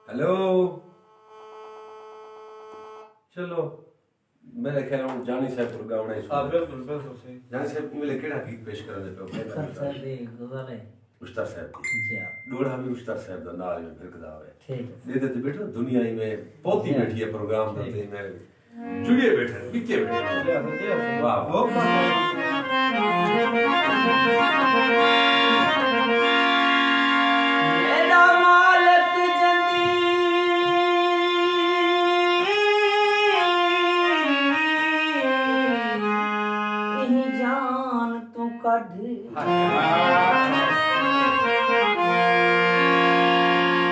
हेलो चलो मेरे ख्याल में जानी साहब को गावना है हां बिल्कुल सही जानी साहब मेरे केड़ा गीत पेश करने पे सर दे गुजारे उस्ताद साहब जी हां डोड़ा भी उस्ताद साहब दा नाल में फिरकदा है ठीक दे दे बेटा दुनिया ही में पोती बैठी है प्रोग्राम करते में जुड़िए बैठे बिके बैठे वाह वो मेरा माल काढ़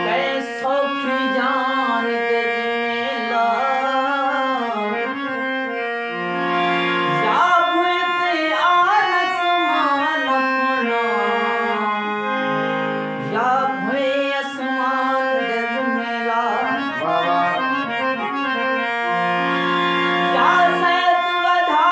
कै सौखी जान दे जिमेला या भुते आसमान अपना या भुए आसमान दे जिमेला या सैत वधा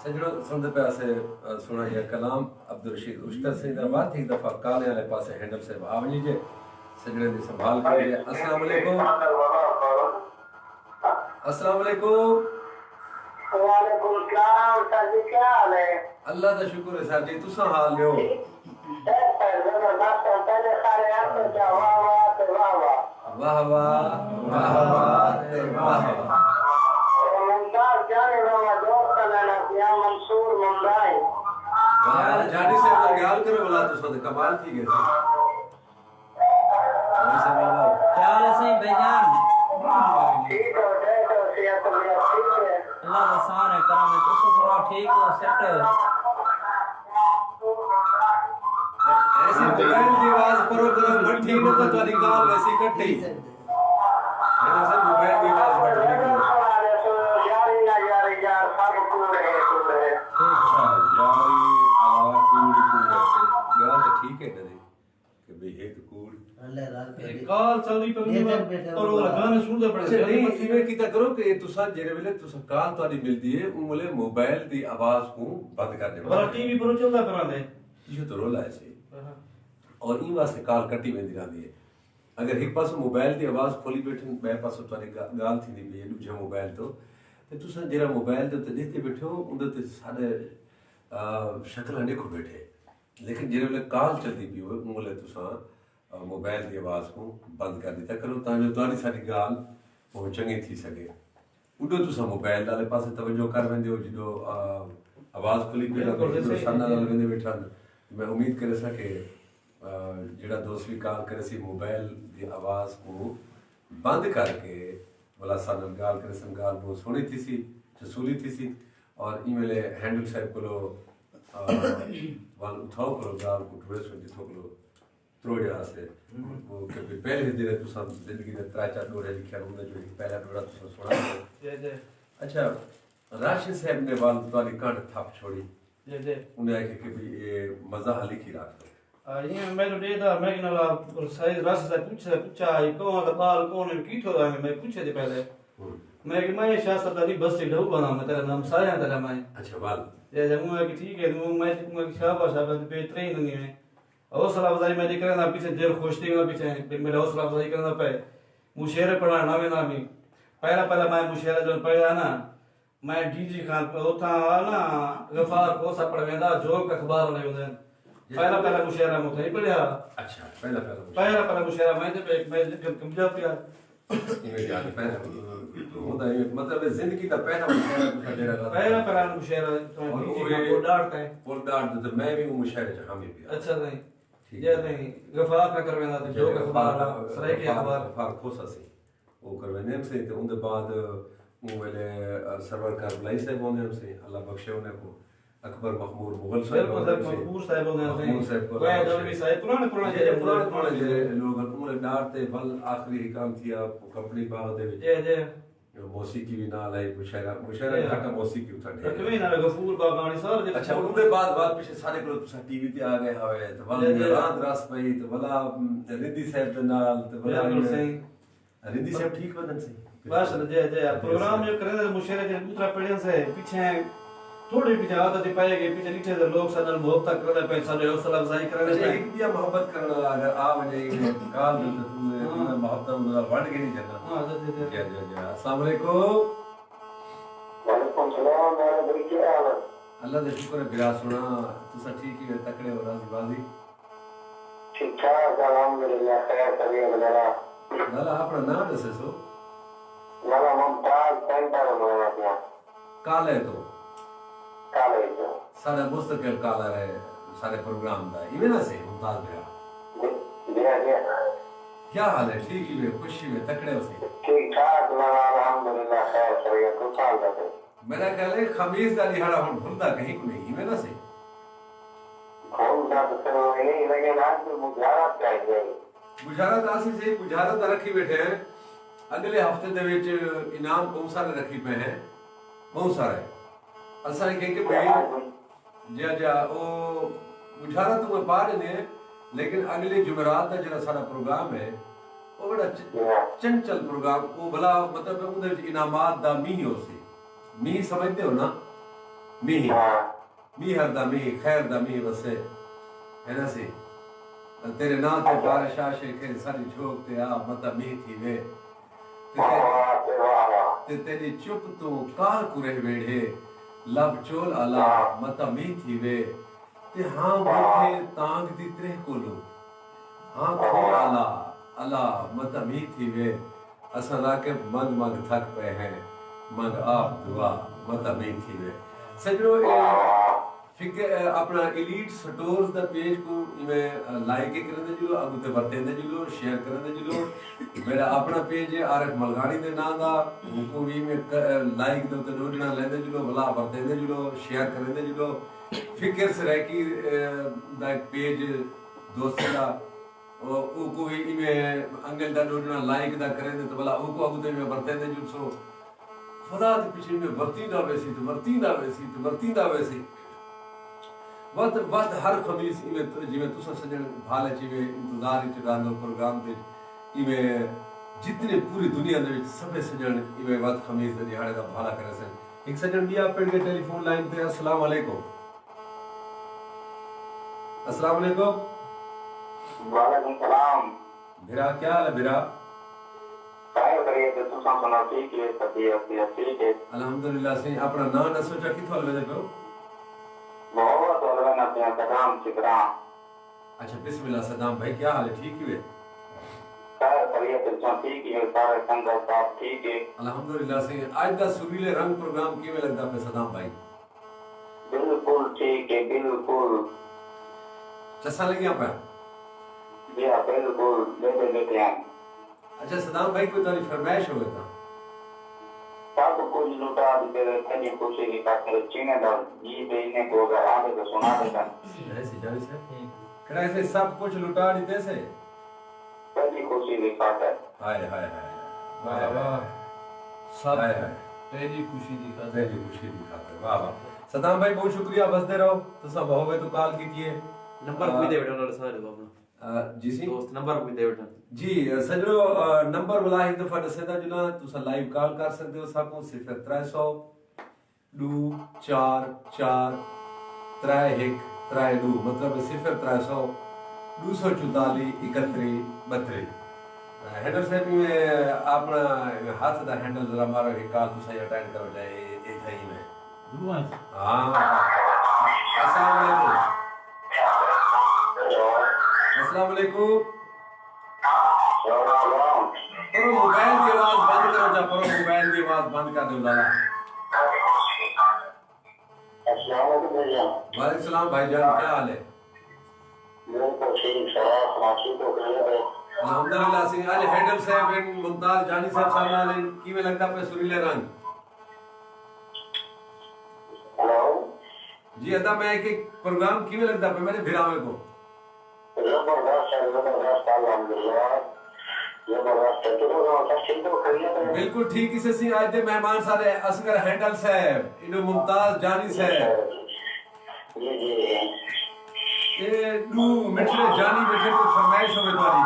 सजड़ो सुनते पे से सुना ये कलाम अब्दुल रशीद उस्ताद से दा बात एक दफा काले वाले पासे हैंडल से आ वञिजे सजड़े दी संभाल करिए। अस्सलाम वालेकुम। अस्सलाम वालेकुम। वालेकुम सलाम सर जी, क्या हाल है? अल्लाह दा शुक्र है सर जी, तुसा हाल लियो? जबरदस्त। पहले सारे आते क्या वाह वाह ते वाह वाह वाह वाह वाह वाह ते वाह वाह। मुमताज जाने वाला दोस्त लेना किया मंसूर मुंबई। वाह जानी से अगर गाल करो बोला तो सद कमाल थी गए वैसे बाबा क्या हाल है सही भाईजान? ठीक हो गए तो सेहत मेरा ठीक है। अल्लाह का शान है करम है। तुम सुनाओ ठीक हो सेट? ऐसी दुकान की आवाज करो करो मट्ठी न तो तुम्हारी गाल वैसी कट्टी है ना सर। मोबाइल की आवाज मट्ठी निकलो यारी ना यारी यार सब पूरे हैं पूरे। अच्छा यारी आवाज कूड़ कूड़ गाल तो ठीक है ना जी कि भाई एक कूड़ कॉल चलदी पे और वो गाने सुनदे अच्छा पड़े। नहीं इवें कीता करो कि तुसा जेरे वेले तुसा काल तोड़ी मिलदी है उन वेले मोबाइल दी आवाज को बंद कर दे बड़ा टीवी पर चलदा करा दे ये तो रोला है सही और ई वास्ते काल कटी वेंदी रहंदी है। अगर एक पास मोबाइल दी आवाज खोली बैठन बे पास तोड़ी गाल थींदी बे दूजे मोबाइल तो ते तुसा जेरा मोबाइल ते देखते बैठो उंदे ते सारे शक्ल देखो बैठे लेकिन जेरे वेले काल चलदी पई हो उन वेले तुसा मोबाइल की आवाज को बंद कर दिता करो ताकि तुम्हारी सारी गाल वो चंगी थी सके। उडो तुसा मोबाइल वाले पासे तवज्जो कर वेंदे हो जो आवाज खुली पे लगे जो सामने वाले वेंदे बैठा मैं उम्मीद करे सके जेड़ा दोस्त भी कॉल करे सी मोबाइल की आवाज को बंद करके बोला सानल गाल करे सन गाल बहुत सोनी थी सी जसूली थी सी और ईमेल हैंडल साहब को वाल उठाओ करो गाल को थोड़े सो जितो को त्रोड़िया से वो कभी पहले दिन तो सब जिंदगी में 3-4 डोरे लिखा उन्होंने जो पहला डोरा तो सुना अच्छा राशिद साहब ने वाल वाली कांड थाप छोड़ी उन्हें आके कि भी ये मजा हाली की रात ये मैं तो देदा मैं कि ना सही राशि से पूछा ये कौन का बाल कौन है की थोड़ा मैं पूछे थे पहले मैं कि मैं शास्त्र दादी बस से ढऊ बना मैं तेरा नाम साया तेरा मैं अच्छा वाल ये मैं कि ठीक है मैं कि शाबाश बेहतरीन नहीं है हौसला अफजाई मैं करना पीछे देर खोजती हूँ पीछे मेरा हौसला अफजाई करना पे मुशेरे पढ़ाना में ना भी पहला मैं मुशेरा जो पढ़ा ना मैं डीजी खान पे होता ना गफार को सब पढ़ वेंदा जो अखबार वाले होंगे पहला मुशेरा में नहीं पढ़ा। अच्छा पहला मुशेरा मैं तो मैं कमजा पिया इन्हें जाने पहला होता है मतलब जिंदगी का पहला मुशेरा पहला मुशेरा तो वो डांटता है वो डांट तो मैं भी वो मुशेरे से हामी पिया अच्छा नहीं ये नहीं गफार का करवेना तो जो अखबार सराय के अखबार खोसा से वो करवेने से तो उनके बाद वो वाले सरवर का बुलाई से बोलने से अल्लाह बख्शे उन्हें को अकबर मखमूर मुगल साहब मखमूर साहब होने से वह दलवी साहब पुराने जे लोग उन्हें डांटते बल आखिरी काम किया कंपनी बाग दे जे मौसीकी भी ना लाई मुशेरा घाटा मौसीकी उठा दे कभी ना गफूर बागानी सार अच्छा उनके बाद पीछे सारे को टीवी पे आ गए हवे तो वाला रात रास पई तो वाला रिद्धि साहब के नाल तो वाला रिद्धि साहब ठीक बदन से बस जे प्रोग्राम जो करे मुशेरा के दूसरा पढ़ियन से पीछे थोड़ी पीछे आदत पाएगे पीछे नीचे से लोग सदन मोहब्बत करने पैसा जो हौसला अफजाई करने अच्छा एक दिया मोहब्बत करना अगर आ वजे काल में तुम्हें मोहब्बत में बढ़ गई नहीं जाना हां दे क्या अस्सलाम वालेकुम वालेकुम सलाम मेरे भाई क्या हाल है? अल्लाह दे शुक्र है बिरा सुना तुसा ठीक ही तकड़े हो राजी बाजी ठीक ठाक अल्हम्दुलिल्लाह खैर तबीयत वगैरह लाला अपना नाम दसे सो मेरा मुमताज सेंटर में है काले तो काले जो सारा मुस्तकिल काला है सारे प्रोग्राम दा इवे ना से मुमताज बिरा क्या हाल है ठीक ही है खुशी में तकड़े हो से ठीक ठाक अल्हम्दुलिल्लाह खैर तबीयत को साल है मेरा ख्याल है खमीस दा लिहाड़ा हुन भुलदा कहीं को नहीं इवे ना से कौन सा तो नहीं लेकिन आज तो मुजारत चाहिए बुझारत आसी से बुझारत रखी बैठे हैं अगले हफ्ते दे विच इनाम बहुत सारे रखी पे हैं बहुत सारे असा के भाई जा ओ बुझारत में पा रहे लेकिन अगले जुमेरात का जरा सारा प्रोग्राम है वो बड़ा चंचल प्रोग्राम वो भला मतलब उधर इनामात दा मी हो सी मी समझते हो ना मीह मीहर दा मीह खैर दा मीह वसे है ना सी तेरे नाम ते बारिश आशे के सारी झोंक ते आ मता मीह थी वे ते तेरी चुप तो काल कुरे वेढ़े लब चोल अला मता मीह थी वे ते हाँ मुठे तांग दी त्रेह कोलो हाँ खो अला अला मता मीह थी वे असा लाके मंग मंग थक पे हैं मंग आप दुआ मता मीह थी वे सजनो फिक्र अपना एलीट स्टोर्स दा पेज को मैं लाइक करने जुलो अगु ते बरतेंदे जुलो शेयर करने जुलो मेरा अपना पेज है आरएफ मलगाड़ी दे नाम दा उनको भी मैं लाइक दे ते नोटना लेंदे जुलो भला बरतेंदे जुलो शेयर करने जुलो फिक्र सराकी दा पेज दोस्तों दा उनको भी मैं अंगल दा नोटना लाइक दा करेंदे तो भला उनको अगु ते मैं बरतेंदे जुल सो खुदा ते पीछे में वर्ती ना वैसी वत हर खमीस इवे जिवे तुसा सजन भाले जिवे इंतजार च गांदो प्रोग्राम दे इवे जितने पूरी दुनिया दे विच सबे सजन इवे वत खमीस दे दिहाड़े दा भाला करे सन एक सजन दिया पेड़ के टेलीफोन लाइन पे अस्सलाम वालेकुम वालेकुम सलाम बिरा क्या हाल है बिरा काय करिए तो तुसा सुना ठीक है तबीयत ठीक है अल्हम्दुलिल्लाह से अपना नाम न सोचा किथों अलवे पे बहुत अलवन अपने सदाम चिकरा अच्छा बिस्मिल्लाह सदाम भाई क्या हाल है ठीक है काय करिए तो तुसा ठीक है सारे संगत साहब ठीक है अल्हम्दुलिल्लाह से आज दा सुरीले रंग प्रोग्राम किवे लगदा पे सदाम भाई बिल्कुल ठीक है बिल्कुल चसा लगिया पे जी हाँ बिल्कुल लेते हैं अच्छा सदाम भाई कोई तारी फरमाइश हो था सब कुछ लुटा दे तनी खुशी की खातिर चीने दा जी देने को अगर आगे तो सुना देता ऐसे जाने से कड़ा से सब कुछ लुटा देते से तनी खुशी की खातिर हाय हाय हाय वाह वाह सब हाय हाय तेरी खुशी दिखा तेरी खुशी दिखाते वाह वाह सदाम भाई बहुत शुक्रिया बसते रहो तो सब होवे तो कॉल कीजिए नंबर कोई दे बेटा और सारे अपना जी सी दोस्त नंबर कोई दे बेटा जी सजनो नंबर वाला एक दफा दसेदा जुना तुसा लाइव कॉल कर सकते हो साको 0300 244 3132 मतलब 0300 244 31 32 हैंडल से भी अपना हाथ दा हैंडल जरा मारो एक कॉल तुसा अटेंड करो जाए एक है ही में हां अस्सलाम वालेकुम अस्सलाम वालेकुम करो मोबाइल की आवाज बंद करो जा करो मोबाइल की आवाज बंद कर दो लाला अस्सलाम वालेकुम भैया वालेकुम सलाम भाईजान क्या हाल है बिल्कुल ठीक सलाम माची तो कहिए अल्हम्दुलिल्लाह से आज हैंडल साहब एंड मुमताज जानी साहब सामने आले कीवे लगता पे सुरीले रंग हेलो जी अदा मैं एक प्रोग्राम कीवे लगता पे मेरे भिरावे को जबरदस्त अल्हम्दुलिल्लाह जबरदस्त तो ठीक तो कहिए बिल्कुल ठीक इसे सी आज दे मेहमान सारे असगर हैंडल साहब इनो मुमताज जानी साहब जी जी ये दू मिठले जानी बैठे को फरमाइश होवे तुम्हारी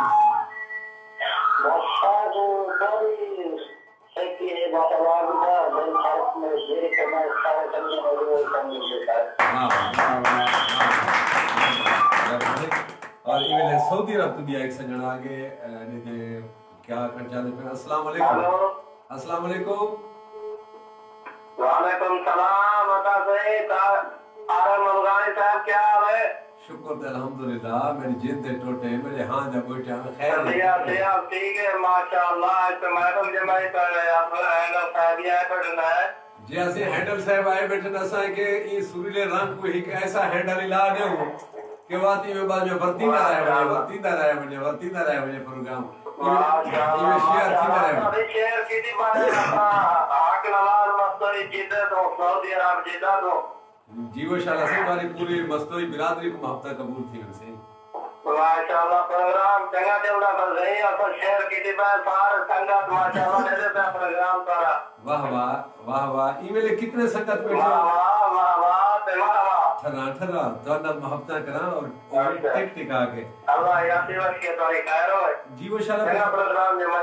बसा जो बड़ी सही है बातवार का मैं भारत में ये करना सारे करने वाले वो करने देता है हां और इवेले सऊदी अरब तो दिया एक सजन आगे ने थे क्या कर चाहते हैं अस्सलाम वालेकुम हेलो अस्सलाम वालेकुम वालेकुम सलाम बता से आरम अफगानी साहब क्या हाल है शुक्र है अल्हम्दुलिल्लाह मेरी जिंद दे टोटे मेरे हां जा बैठे खैर भैया ठीक है माशाल्लाह तो मैडम जे मैं कर अपना हैंडल साहब ये पढ़ना है जी ऐसे हैंडल साहब आए बैठे नसा है कि ये सुरीले रंग को एक ऐसा हैंडल ला दे के बात ये बाद में वर्ती ना रहे मुझे प्रोग्राम ये शेयर थी रहे अभी शेयर की थी मैंने आक नवाज मस्तोई जिद्दत हो सऊदी अरब जिद्दत हो जीवो शाला से हमारी पूरी मस्तोई बिरादरी को महब्बत कबूल थी उनसे माशाल्लाह प्रोग्राम चंगा चलता बस यही असर शेयर की थी मैं सारे संगत माशाल्लाह मेरे पे प्रोग्राम करा वाह वाह वाह वाह ईमेल कितने संगत बैठे वाह वाह वाह वाह ठरा ठरा तो ना महब्बत करा और टिक टिक आके अल्लाह या दिवस के तो खैर हो जीवो शाला चंगा प्रोग्राम जे मैं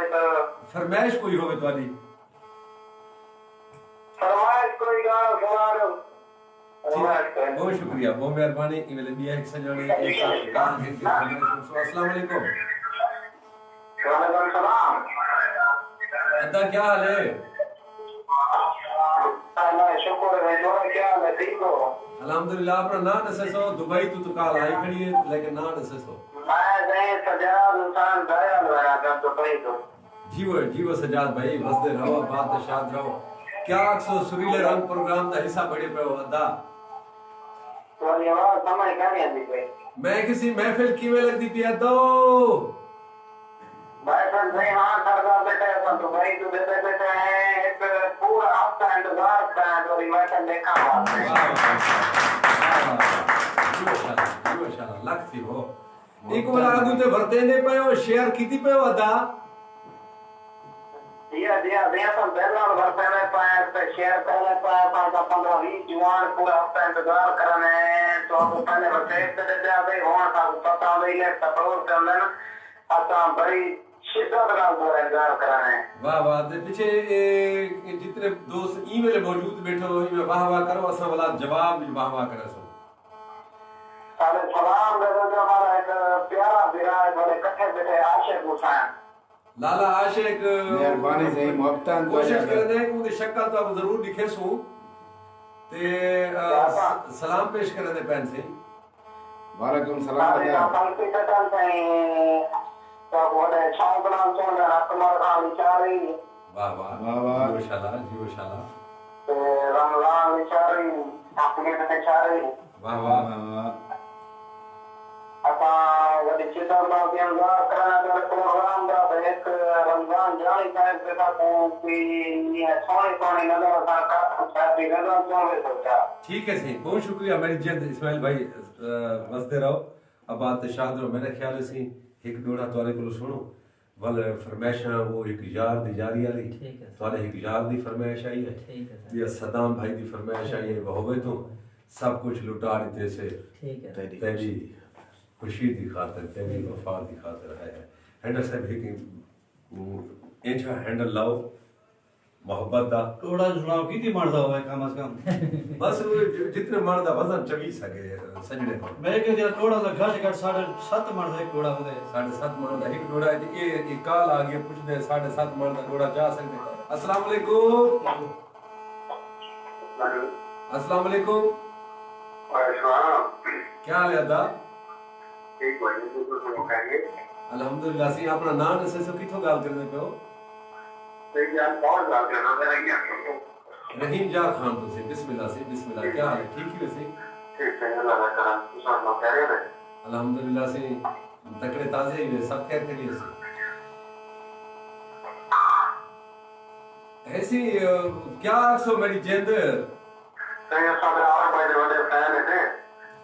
फरमाइश कोई होवे तुम्हारी फरमाइश कोई गाना सुना दो बहुत शुक्रिया, बहुत मेहरबानी। इवेले बिया एक सजने अस्सलाम वालेकुम। वालेकुम सलाम। अदा क्या हाल है? अल्लाह शुक्र है, जो क्या हाल है, ठीक हो? अल्हम्दुलिल्लाह। अपना ना दसो, दुबई तो काल आई खड़ी है लेकिन ना दसो। मैं नहीं सजाद इंसान दयाल बना था दुबई तो। जीवो सजाद भाई, बसदे रहो, बात शाद रहो। क्या अक्सो सुरीले रंग प्रोग्राम का हिस्सा बड़े पे हो अदा? तुम्हारी आवाज समझ नहीं आती भाई। मैं किसी महफिल किवें लगदी पिया दो भाई सर नहीं, हाँ सरदार बेटे अपन दुबई तो बेटे बेटे हैं, एक पूरा हफ्ता इंतजार करना है तो रिमाइंडर देखा हुआ है। जीवो शाला लख थी हो। एक बार आगू ते भरते ने पे हो, शेयर कीती पे हो अदा? दिया तो बेला भरते ने पाए पे शेयर करने पाए 15-20 जवान पूरा हफ्ता इंतजार करने तो अब पहले बच्चे दे दे भाई होना था पता नहीं ले सपोर्ट करने ना आता बड़ी शिद्दत का इंतजार कराने। वाह वाह। ते पीछे जितने दोस्त ईमेल मौजूद बैठो इमे वाह वाह करो, असा वाला जवाब वाह वाह करे सो। सारे सलाम दे दो हमारा एक प्यारा बिरा है बड़े इकट्ठे बैठे आशिक हुसैन। लाला आशिक मेहरबानी से मोहब्बतां कोशिश करदे कि उनकी शक्ल तो आप जरूर लिखे सो ते सलाम पेश करदे पैन से। वालेकुम सारे सलाम का पंक्ति कटन से तो बड़े छांगलाम चोंडा अकमल खान विचारी। वाह वाह वाह वाह। जीवो शाला ते रमजान विचारी आखिर विचारी। वाह वाह। आता वडी चिता में इंतजार करना कर प्रोग्राम दा एक रमजान जानी टाइम पे था कोई ये सोनी नजर था का शादी नजर जोड़े सोचा। ठीक है सही, बहुत शुक्रिया मेरी जिंद इस्माइल भाई, बसते रहो। अब बात शाद रहो। मेरे ख्याल से एक डोड़ा तुआरे को सुनो वल फरमाइशां वो एक यार दी जारी वाली। ठीक है तुआरे एक यार दी फरमाइश आई है, ठीक है सर। ये सदाम भाई दी फरमाइश आई है, वो होवे तो सब कुछ लुटा देते से ठीक है तेरी खुशी दी खातिर, तेरी वफा दी खातिर है। हैंडल साहब एक इंचा हैंडल लाओ मोहब्बत दा। थोड़ा चुनाव की थी मर्दा हुआ है कम से कम। बस वो जितने मर्द दा वजन चवी सके सजने को। मैं कह दिया थोड़ा सा घट 7.5 मर्द एक घोड़ा होते 7.5 मन का एक डोड़ा है। ये काल आ गया पूछ दे 7.5 मन का डोड़ा जा सकते। अस्सलाम वालेकुम। अस्सलाम वालेकुम। क्या हाल है अदा? ठीक है ये तो कहिए। अल्हम्दुलिल्लाह। सी अपना नाम दसे सो किथों गाल करने पे हो? ठीक है बहुत बात करना है क्या? रहीम जार खान तो से बिस्मिल्लाह से बिस्मिल्लाह। क्या हाल है? ठीक ही वैसे? ठीक है अल्लाह का करम सब लोग कह रहे हैं। अल्हम्दुलिल्लाह से तकड़े ताजे ही सब खैर खैरियत से। ऐसी क्या सो मेरी जिंद सही है सब आरे भाई दे बड़े फैन है।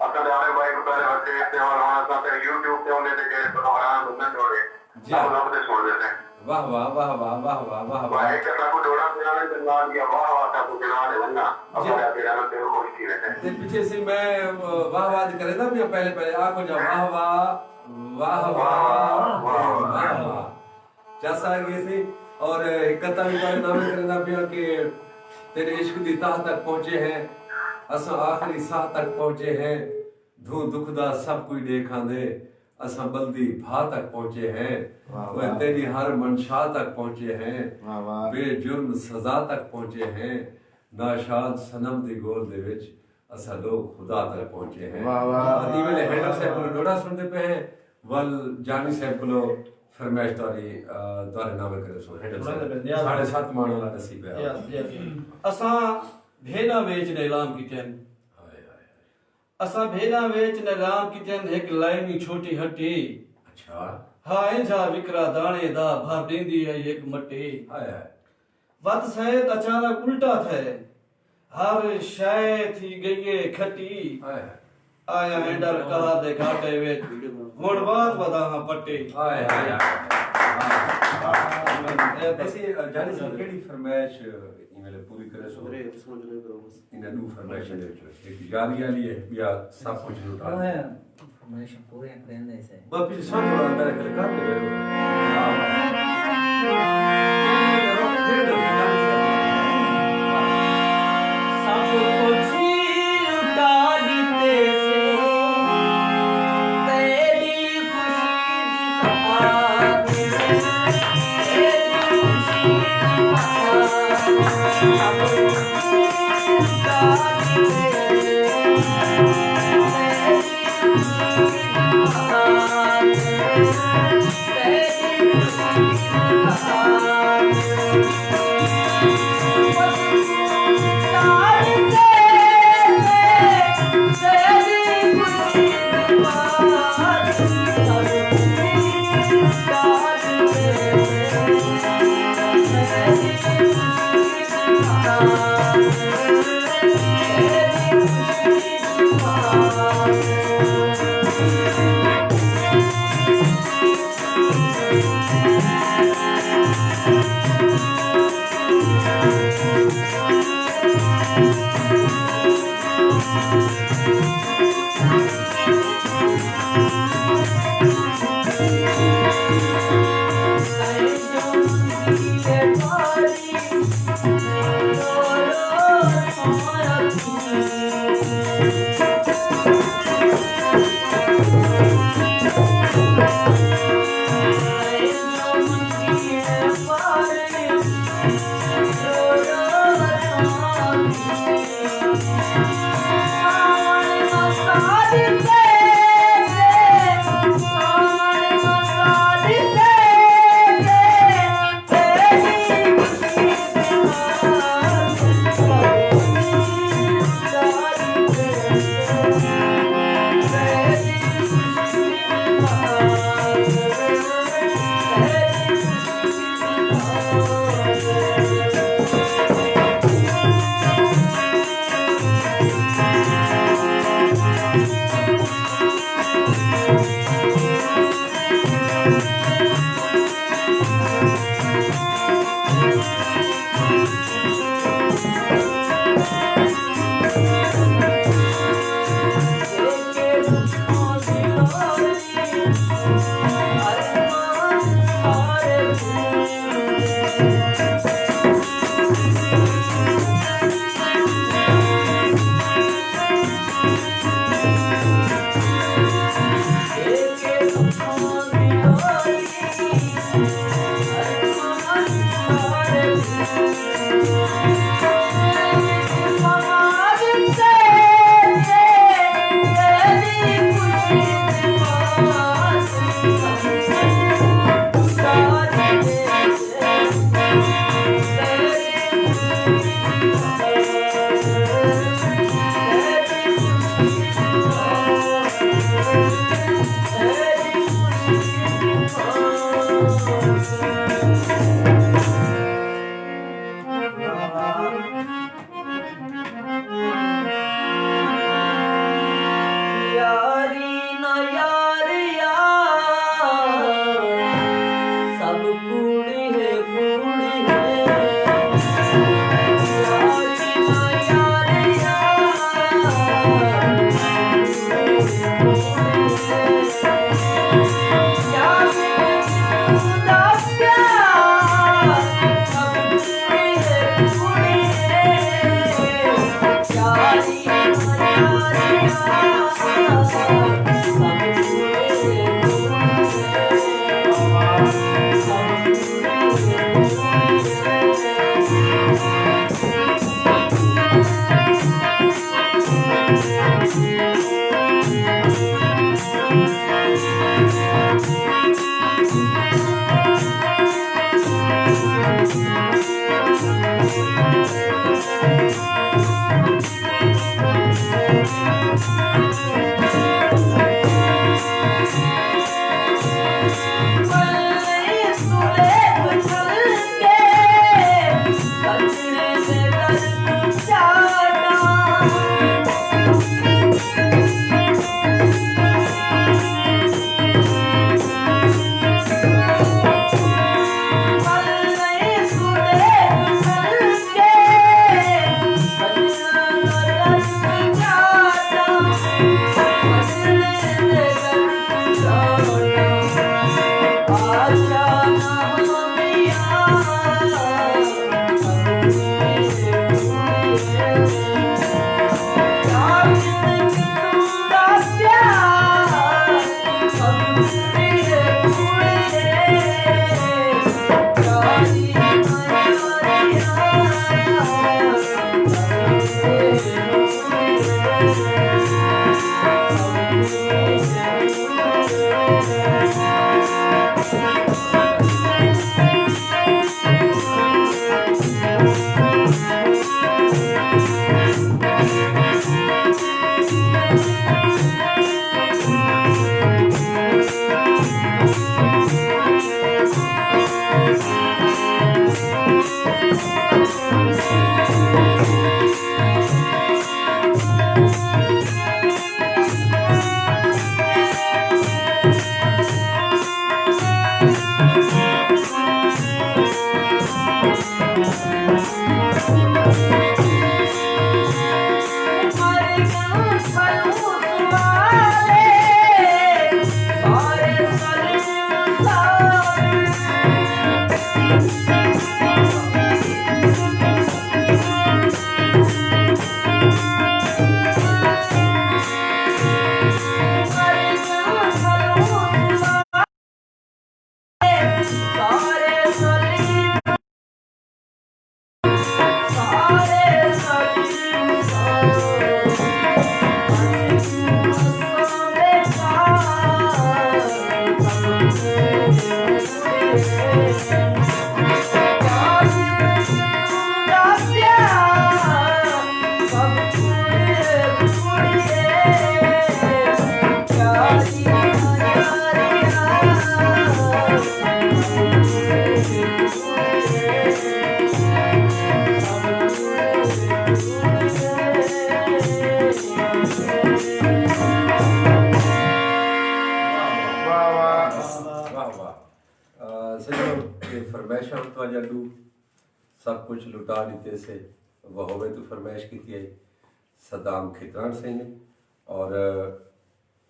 अपने आरे भाई को पहले होते थे और वहां से फिर YouTube पे उन्हें देखे प्रोग्राम उन्हें जोड़े। जी। सब लोग ने सुन लेते हैं। वाह वाह वाह वाह वाह वाह वाह वाह। भाई का सब डोड़ा बिना चला दिया वाह वाह सब बिना ले वरना अपने तेरा में तेरे को ही रहते हैं। ते पीछे से मैं वाह वाह करे ना भी पहले पहले आंखों जा वाह वाह वाह वाह वाह वाह जैसा ये से। और एक कथा भी बारे नाम करना पिया कि तेरे इश्क दी ताह तक पहुंचे हैं, असा आखिरी साह तक पहुंचे हैं, धू दुख दा सब कोई देखा दे, असा बल्दी भा तक पहुंचे हैं, वो तेरी हर मनशा तक पहुंचे हैं, बेजुर्म सजा तक पहुंचे हैं, नाशाद सनम दी गोद दे विच असा लोग खुदा तक पहुंचे हैं। इवेले हैंडल साहब को डोड़ा सुनते पे हैं वल जानी साहब को फरमाइश तारे नाम करे सो हैंडल साहब 7.5 मन वाला नसीब है। असा भेड़ा बेचने ऐलान कितन। हाय हाय। असा भेड़ा बेचने ऐलान कितन एक लाइनी छोटी हट्टी। अच्छा। हाँ इंजा विकरा दाने दा भर देंदी है एक मट्टी। हाय हाय। वत सैद अचानक उल्टा थे, हर शय थी गई है खट्टी। हाय आया हैंडल कहा दे घाटे विच हुण बात वदा पट्टी। हाय हाय। ऐसी जानी साहब केड़ी फरमाइश ईमेल पूरी करे सो इन दू फरमाइश दे विच एक जारी वाली है या सब कुछ लुटा वो है फरमाइश पूरे करेंगे से। मैं पीछे सब थोड़ा अंदर कर कर ले सब कुछ वाह वाह वाह वाह सजो ये फरमाइशां तो जडू सब कुछ लुटा देते से वह होवे तो फरमाइश की थी सदाम खितरान सिंह ने और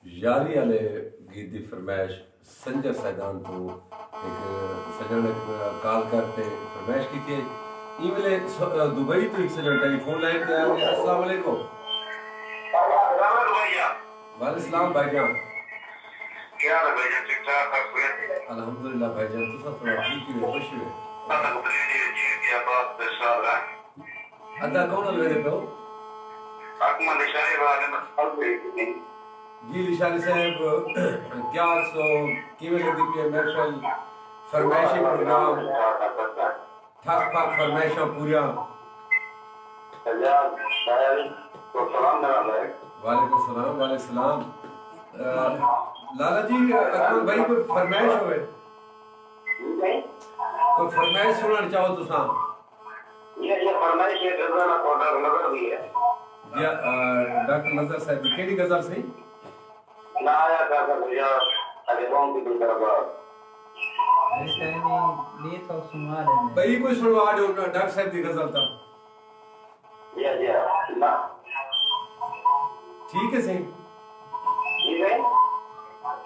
यारी वाले गीत की फरमाइश संजय सैदान तो एक सजन कॉल करते फरमाइश की थी ई वेले दुबई तो एक सजन टेलीफोन लाइन पे आ गया अस्सलाम वालेकुम वालेकुम सलाम भाईजान क्या हाल है भाईजान ठीक ठाक आप बढ़िया अल्हम्दुलिल्लाह भाईजान तो सब थोड़ा ठीक ही खुश हुए पता को जी जी क्या बात है सारा अदा कौन मेरे पे आत्मा निशाने वाले में फल भी जी लिशानी साहब क्या सो किवें लगी पी महफिल फरमाइशी प्रोग्राम ठाक ठाक फरमाइशा पूरा सजाद भाई को सलाम है वालेकुम सलाम लाला जी अकबर भाई कोई फरमाइश होवे कोई फरमाइश सुनना चाहो तुसा ये फरमाइश है गजल का नजर भी है या डॉक्टर नजर साहब की केड़ी गजल सही ना आया का भैया अरे कौन की तरफ इस टाइम लिए तो सुना रहे हैं भाई कोई सुनवा दो डॉक्टर साहब की गजल ता या ना ठीक है सही ठीक है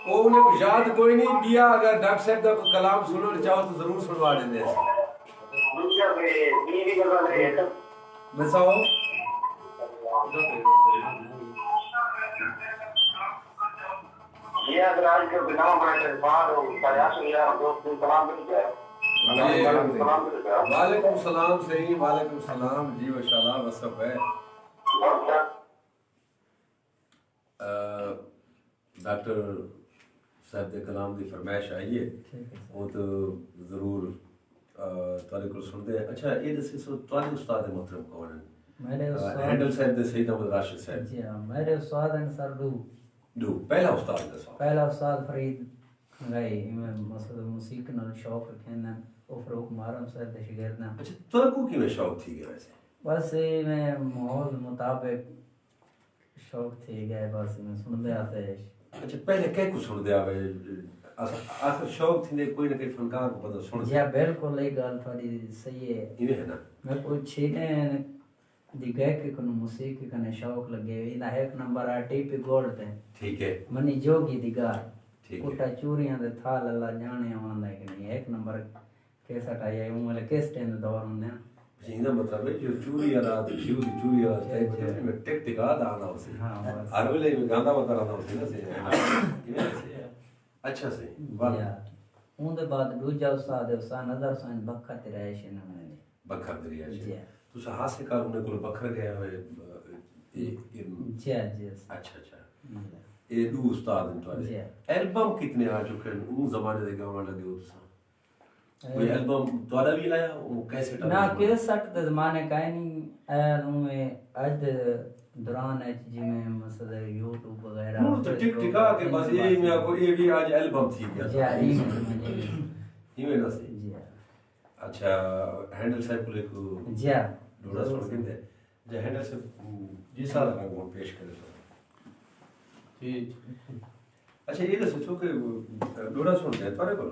वो उन्हें को याद कोई नहीं दिया अगर डॉक्टर साहब का कोई कलाम सुनना चाहो तो जरूर सुनवा देंगे दूसरा पे भी गजल है बताओ ये अगर आज के बिना बड़े बाद प्रयास किया दोस्त सलाम मिल जाए सलाम मिल जाए वालेकुम सलाम सही वालेकुम सलाम जी माशाल्लाह वसब है डॉक्टर साहब के कलाम की फरमाइश आई है वो तो जरूर ਤੁਹਾਡੇ ਕੋਲ ਸੁਣਦੇ ਅੱਛਾ ਇਹ ਦੱਸੋ ਸੋ ਤੁਹਾਡੇ ਉਸਤਾਦ ਮੁਹਤਰਮ ਕੌਣ ਹਨ मेरे हैंडल साहब ਦੇ सईद अहमद राशिद साहब जी हाँ मेरे उस्ताद हैं सर दो पहला उस्ताद दसो पहला उस्ताद फरीद खंगाई मैं मसद मूसीक नाल शौक रखना वो फरूक मारम साहब दे शागिर्द ना अच्छा तुमको किवें शौक थी गया वैसे बस मैं माहौल मुताबिक शौक थी गए बस मैं सुनते आते अच्छा पहले क्या कुछ सुन दिया वे आखिर शौक थी कोई ना कोई फनकार को पता सुन जी बिल्कुल ये गल थोड़ी सही है इवे है ना मैं कुछ ने दिखे कि कोन मूसीकी कने शौक लगे इना एक नंबर आ टीपी गोल्ड ते ठीक है मनी जोगी दी गार ठीक है कुटा चूरियां दे थाल अल्लाह जाने आंदा कि नहीं एक नंबर कैसा टाइया हूं वाले किस टाइम दौर होने जिंदा मतलब है जो चूरी वाला तो चूरी वाला टाइप में टिक टिका आना उसे हां बस हर वेले में गांदा बता रहा उसे ना से अच्छा से वाह उनके बाद दूजा उस्ताद है उस्ताद नजर सन बखर ते रहे शे ने बखर दरिया जी जी तुस हासे का उन्हें को बखर गया है जी जी अच्छा अच्छा ये दो उस्ताद हैं तुम्हारे एल्बम कितने आ चुके हैं उन जमाने दे गाना लगे हो तुसा कोई एल्बम तुम्हारा भी लाया वो कैसे ना कैसेट दे जमाने का नहीं में आज दौरान है जिमें मसले YouTube वगैरह तो टिक टिका के बस ये में आपको ये भी आज एल्बम थी गया जी ये ना सही जी अच्छा हैंडल साहब को लेको जी डोरा सुन के दे जे हैंडल से जी साल का वो पेश करे ठीक अच्छा ये तो सोचो कि डोरा सुन दे तारे को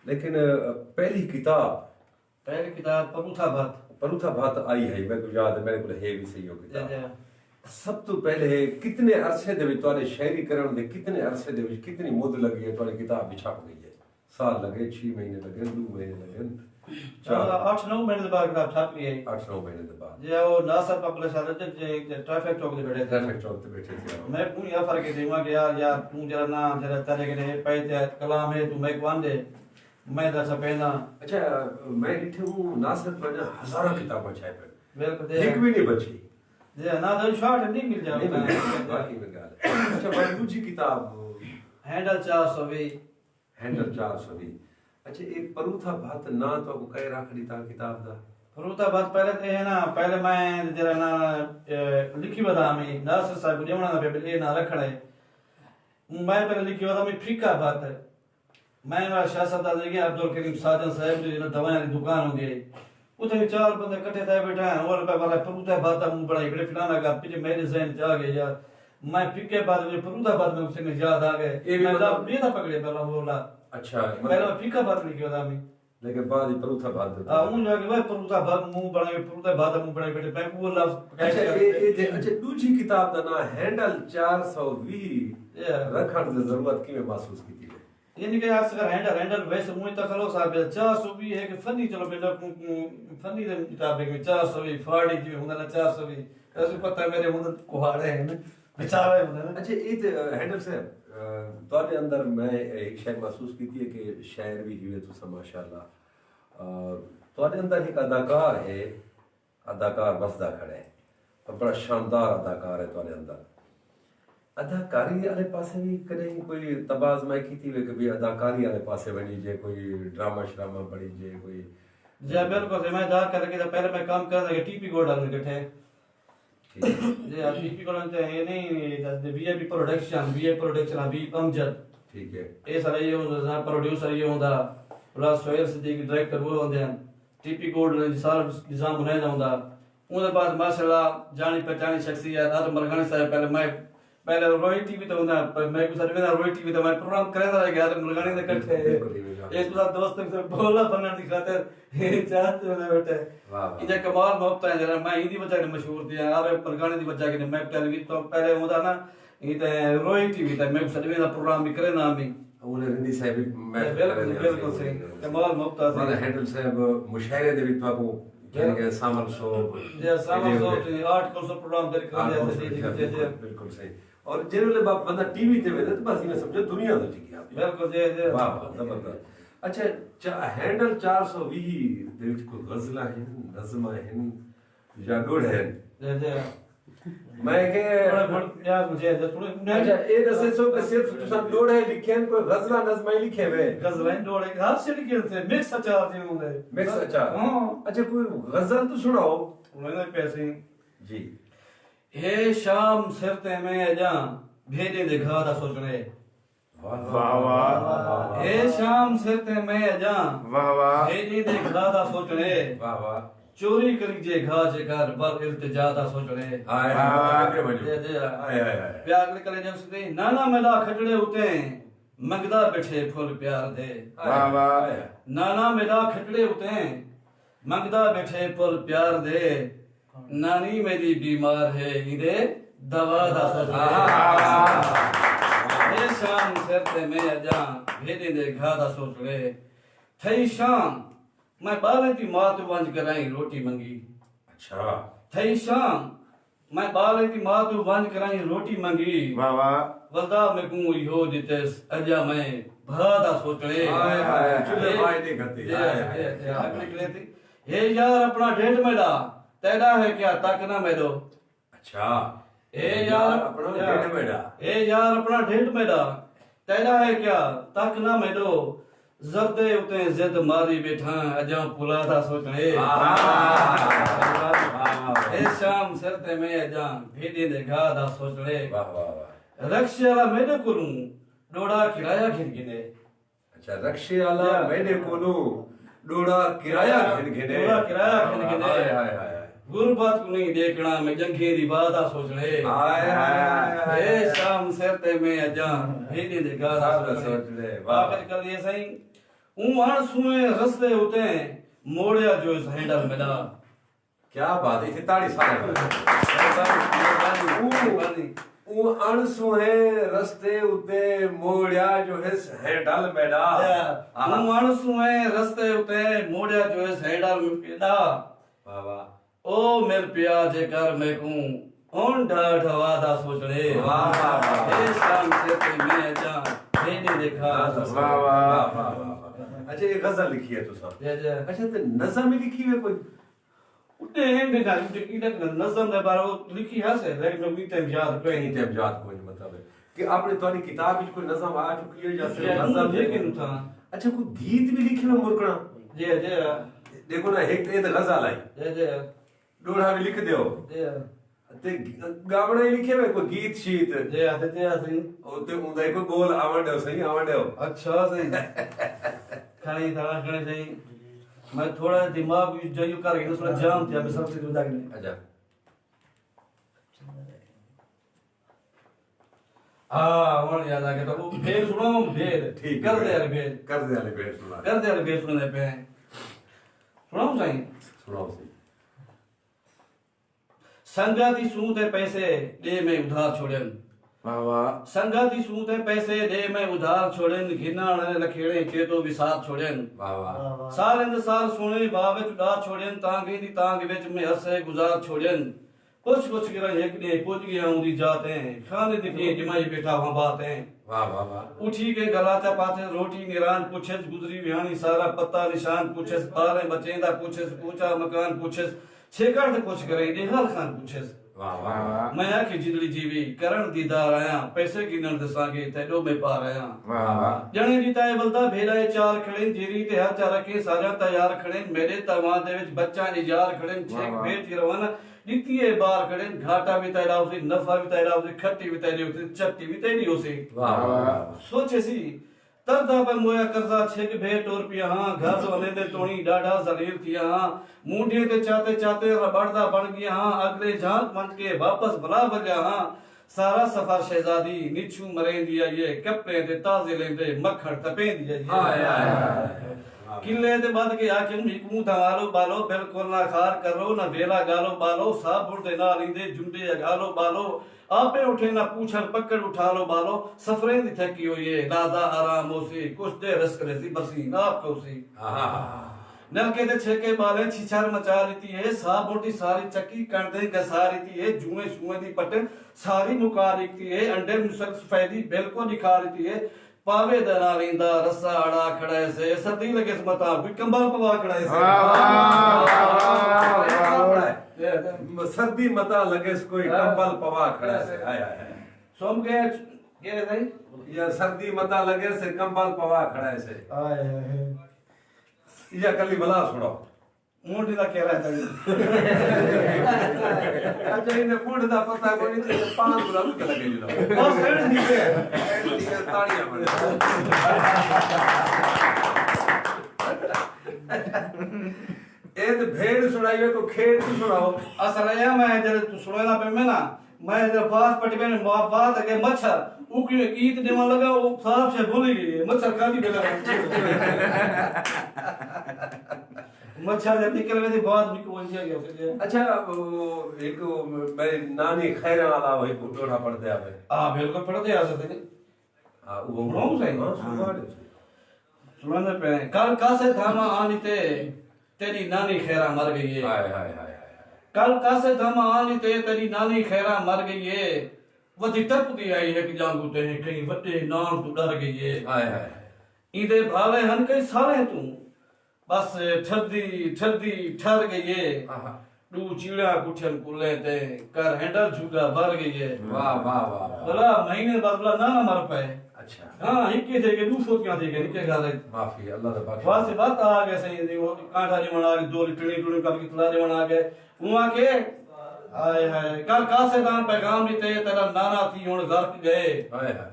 लेकिन पहली किताब परूथा भात आई है मैं को याद है मेरे को है भी सही हो किताब सब तो पहले कितने अरसे दे विच तोरे शायरी करण दे कितने अरसे दे विच कितनी मुद्द लगी है तोरे किताब भी छप गई है साल लगे 6 महीने लगे 2 महीने लगे 8-9 महीने बाद किताब छप गई है 8-9 महीने के बाद जे वो नासर पब्लिशर जे ट्रैफिक चौक पे बैठे थे ट्रैफिक चौक पे बैठे थे मैं पूरी ऑफर के देवा गया यार तू जरा ना जरा तेरे के पे कलाम है तू मैं कौन दे मैं दा छपेंदा अच्छा मैं ॾिठे हूँ ना सिर्फ अञा हज़ारों किताब छाए पियो बिल्कुल हिकु भी नहीं बची जे ना दो शॉर्ट नहीं मिल नहीं मिली, जाता बाकी में ॻाल्हि आहे। अच्छा मैं दूजी किताब हैंडल 420 हैंडल 420 अच्छा एक परूथा भात ना तो कई राखड़ी ता किताब दा फरूताबाद पहले थे है ना पहले मैं जरा ना लिखी बता मैं नासिर साहब जमना ना पे ना रखड़े मैं पहले लिखी बता मैं फीका बात है मैं ना शासदा लगे अब्दुल करीम साजन साहब जो दवाई की दुकान होंदी है उथे चार बंदे इकट्ठे थे बैठे हैं और पे वाला फरूताबाद मुंह बड़ा बड़े फिलाना का पीछे मेरे जहन में आ गया यार मैं फीके बाद में फरूताबाद में उसे याद आ गए ये भी मैं मतलब- नहीं था पकड़े पहला बोला अच्छा पहले मैं फीका बात लिखी बता मैं लेकिन बाद ही परूथा भात हूं जाके भाई फरूताबाद मुंह बड़ा फरूताबाद मुंह बड़ा बैठे मैं वो लफ्ज अच्छा अच्छा दूजी किताब दा ना हैंडल 420 रखण की जरूरत किवें महसूस की थी यानी कि आज अगर हैंडल वैसे मुझे तो खलो साहब 420 है कि फनी चलो बेटा फनी दे किताब है 420 फाड़ी जी हुंदा ना 420 ऐसे पता मेरे मुंह कुहाड़े हैं ना बेचारे हुंदा ना अच्छा ये हैंडल साहब ਤੁਹਾਡੇ ਅੰਦਰ ਮੈਂ ਇੱਕ ਸ਼ੈ ਮਹਿਸੂਸ ਕੀਤੀ ਹੈ ਕਿ ਸ਼ਾਇਰ ਵੀ ਜਿਵੇਂ ਤੁਸੀਂ ਮਾਸ਼ਾਅੱਲਾ ਤੁਹਾਡੇ ਅੰਦਰ ਇੱਕ ਅਦਾਕਾਰ ਹੈ ਅਦਾਕਾਰ ਬਸਦਾ ਖੜਾ ਹੈ और बड़ा शानदार अदाकार है ਤੁਹਾਡੇ ਅੰਦਰ अदाकारी वाले पासे भी कदे कोई तबाज़मा की थी कि भी अदाकारी वाले पासे बनी जे कोई ड्रामा श्रामा बड़ी जे कोई जी बिल्कुल मैं दा करके तो पहले मैं काम कर रहा टीपी गोड डालने बैठे जी टीपी गोड तो है नहीं वीआईपी प्रोडक्शन अभी अमजद ठीक है ये सारा ये होंदा प्रोड्यूसर ये होंदा प्लस सोहेल सिद्दीकी डायरेक्टर वो होंदे हैं टीपी गोड सारा निजाम बनाया होंदा उसके बाद माशाल्लाह जानी पहचानी शख्सियत आदम मरगानी साहब पहले रॉयल्टी भी तो होंदा पर मैं कुछ सर्वे रॉयल्टी भी तो मैं प्रोग्राम करदा रह गया आदम मरगानी दे इकट्ठे एक दूसरा दोस्त से बोला बनने की खातिर चाहते होने बैठे वाह इधर कमाल मोहब्बत है जरा मैं हिंदी बच्चा ने मशहूर थी यार मरगानी दी बच्चा के मैं टेलीविजन तो पहले होंदा ना ये रॉयल्टी भी तो मैं सर्वे दा प्रोग्राम भी करे ना मैं उन्हें रिंदी साहब मैं बिल्कुल सही कमाल मोहब्बत माना हैंडल साहब मुशायरे दे भी तो के सामल सो जे सामल सो आर्टिकल सो प्रोग्राम कर दिया बिल्कुल सही और जेरले बाप बंदा टीवी ते वेदे तो बस ये समझो दुनिया तो टिकी आप बिल्कुल जे वाह वाह जबरदस्त अच्छा हैंडल 420 दे विच कोई गजला है नज़म है या डोड़ है जे मैं के यार मुझे थोड़े अच्छा ए दसे सो के सिर्फ तुसा डोड़ है लिखेन कोई गजला नज़म लिखे वे गजलाइन डोड़े हाथ से लिखे थे मिक्स अचार जी होंगे मिक्स अच्छा हां अच्छा कोई गजल तो सुनाओ उन्होंने पैसे जी हे शाम सिरते में जा भेजे दिखा दा सोचने वाह वाह हे शाम सिरते में जा वाह वाह भेजे दिखा दा सोचने वाह वाह चोरी करी जे घा जे घर पर इल्तिजा दा सोचने हाय आगे बढ़ो जे हाय हाय हाय प्यार निकले जब सुते नाना मेला खटड़े उते मंगदा बैठे फुल प्यार दे वाह वाह नाना मेला खटड़े उते मंगदा बैठे फुल प्यार दे नानी मेरी बीमार है इधे दवा दा सोचड़े हे शाम सिरते में अजा भेदे दे घा दा सोचड़े थई शाम मैं बाले दी मात वंज कराई रोटी मंगी अच्छा थई शाम मैं बाले दी मात वंज कराई रोटी मंगी वाह वाह वल्दा में कु यो दितेस अजा मैं भादा सोचड़े हाय हाय चुले भाई ने गति हाय हक निकले थी हे यार अपना ढेड मेला तेरा है क्या तक ना मेलो अच्छा ए यार अपना ढेड मेला ए यार अपना ढेड मेला तेरा है क्या तक ना मेलो जरदे उते जिद मारी बैठा अजा पुला दा सोचड़े ए शाम सिरते में अजा भेदी दे घा दा सोचड़े वाह वाह वाह रक्षा मेरे कोलू डोड़ा किराया घिन गिने अच्छा रक्षे वाला मैंने कोलू डोड़ा किराया घिन घिने डोड़ा किराया घिन घिने हाय हाय हाय गुरबत को नहीं देखना मैं जंखे दी बात सोचने हाय हाय ए शाम सिरते में अजा भेदी दे घा दा सोचड़े वाह आखिर कर ये सही उन सुए रस्ते होते मोड़िया जो हैंडल मिला क्या बात है ताड़ी सारे ऊ अणसुहे रस्ते उते मोड़िया जो है हैंडल मेडा अणसुए रस्ते उते मोड़िया जो है हैंडल मेडा वाह वाह ओ मेर पिया जे कर मैं को ओन ढाढवा दा सोचड़े वाह वाह वाह ए शाम से ते मैं जा भेदी देखा वाह वाह वाह वाह अच्छा ये गजल लिखी है तुसा जे जे अच्छा तो नज़म में लिखी है कोई उते एंड ना इने नज़म दे बारे लिखी है से लेकिन मी टाइम याद कोई कहीं टाइम याद कोई नहीं मतलब है कि आपने तुम्हारी किताब में कोई नज़म आ चुकी है या सिर्फ ये नज़म लेकिन था अच्छा कोई गीत भी लिखे हुए मुरकना जे जे देखो ना एक तो गजल आई जे जे डोड़ा भी लिख दियो जे ते गावड़ा ही लिखे हुए कोई गीत शीत जे आते जे सही ओते उंदा कोई बोल आवड़ो सही आवड़ो अच्छा सही खाने था खाने सही मैं थोड़ा दिमाग जो कर गया थोड़ा जाम था मैं सबसे जुदा गया अच्छा वन याद आ गया तो वो भेद सुनो भेद ठीक कर दे यार भेद कर दे वाले भेद सुना कर दे यार भेद सुनने पे सुनाऊं सही सुनाओ सही संगाती सूते पैसे दे में उधार छोड़न वाह वाह संगाती सूते पैसे दे में उधार छोड़न घिनाने लखेड़े चेतो विसार छोड़न वाह वाह साल इंद साल सोने बावे चुड़ा छोड़न तांगे दी तांग विच में हसे गुजार छोड़न कुछ कुछ गिरा एक ने पहुंच गया उदी जाते हैं खाने दिखिए जमाई बैठा वहां बातें वाह वाह वाह उठी के गलाचा पाथे रोटी निरान पूछे गुजरी विहानी सारा पत्ता निशान पूछे बारे बचेंदा पूछे पूछा मकान पूछे छेकड़ ते कुछ करे निहाल खान पूछे वाह वाह वाह मैं आखी जिंदड़ी जीवी करण दीदार आया पैसे गिनण दसांगे तेडो में पार आया वाह वाह जने जीता है बलदा भेड़ाए चार खड़े जीरी ते हाचा रखे सारा तैयार खड़े मेरे तवा दे विच बच्चा निजार खड़े छेक भेट की रवाना नीतिए बार खड़े घाटा भी तैरा उसे नफा भी तैरा उसे खट्टी भी तैरी उसे चट्टी भी तैरी उसे वाह वाह सोचे सी तरदा पे मोया कर्जा छेक भेट और पिया हां घर वाले दे तोणी डाढ़ा जलील किया हां मुंडे ते चाते चाते रबड़दा बन गया हां अगले झांक मंच के वापस भला बजा हां सारा सफर शहजादी निछू मरे दिया ये कपड़े ते ताजे लेंदे मक्खन तपे दिया ये हाय हाय किले ते बद के आके मिकू दवालो बालो बिल्कुल ना खार करो ना वेला गालो बालो साबुर दे ना लिंदे जुंडे गालो बालो आपे उठे ना पूछर पकड़ उठा लो बालो सफरे दी थकी हुई है दादा आराम होसी कुछ दे रस करे सी बसी आप कोसी आहा नलके दे छेके बाले छिछार मचा लेती है साबुर दी सारी चक्की कर दे गसा लेती है जुए जुए दी पटन सारी मुका लेती है अंडे मुसक सफेदी बिल्कुल दिखा लेती है पावे दना लिंदा रसा अड़ा खड़े से सर्दी लगे मता कोई कंबल पवा खड़े से सर्दी मता लगे कोई कंबल पवा खड़ा से हाय हाय सोम के रे भाई या सर्दी मता लगे से कंबल पवा खड़ा से आए या कली भला सुनो मोटी दा कह रहा था अच्छा इन्हें बूढ़ दा पता कोई नहीं तो पांच बुला के लगे जो बस है ठीक है ताड़ियां बने ए तो भेड़ सुनाइए तो खेत की सुनाओ असल है मैं जब तू सुनेना पे मैं ना मैं जब बात पटी मैंने बात है मच्छर उकी ईद देवा लगा वो साहब से भूल गई मच्छर का भी बेला मच्छर जब निकल गए थे बाद में कौन सी गया फिर अच्छा एक मेरी नानी खैर वाला वही बुटोड़ा पड़ते आवे हां बिल्कुल पढ़ते आ सकते हैं हां वो सुनाऊं सही सुनाने पे कल का से धामा आनी ते तेरी नानी खैरा मर गई है हाय हाय हाय कल का से धामा आनी ते तेरी नानी खैरा मर गई है वधी टप दी आई है कि जांगू ते कहीं वटे नाम तू डर गई है हाय हाय ईदे भावे हन कई साले तू बस ठरदी ठर गई है दू चीड़ा कुठन कुले ते कर हैंडल झुगा भर गई है वाह वाह वाह भला महीने बाद भला ना मर पाए अच्छा हां इक्के थे के दू सोच क्या थे के निके गाले माफी अल्लाह दा बख्श वाह से बात आ गए सही दी वो कांटा जी बना के दो लिटड़ी टुड़ी कर के तला जी बना के उहा के हाय हाय कल का से दान पैगाम दी ते तेरा नाना थी हुन गर्क गए हाय हाय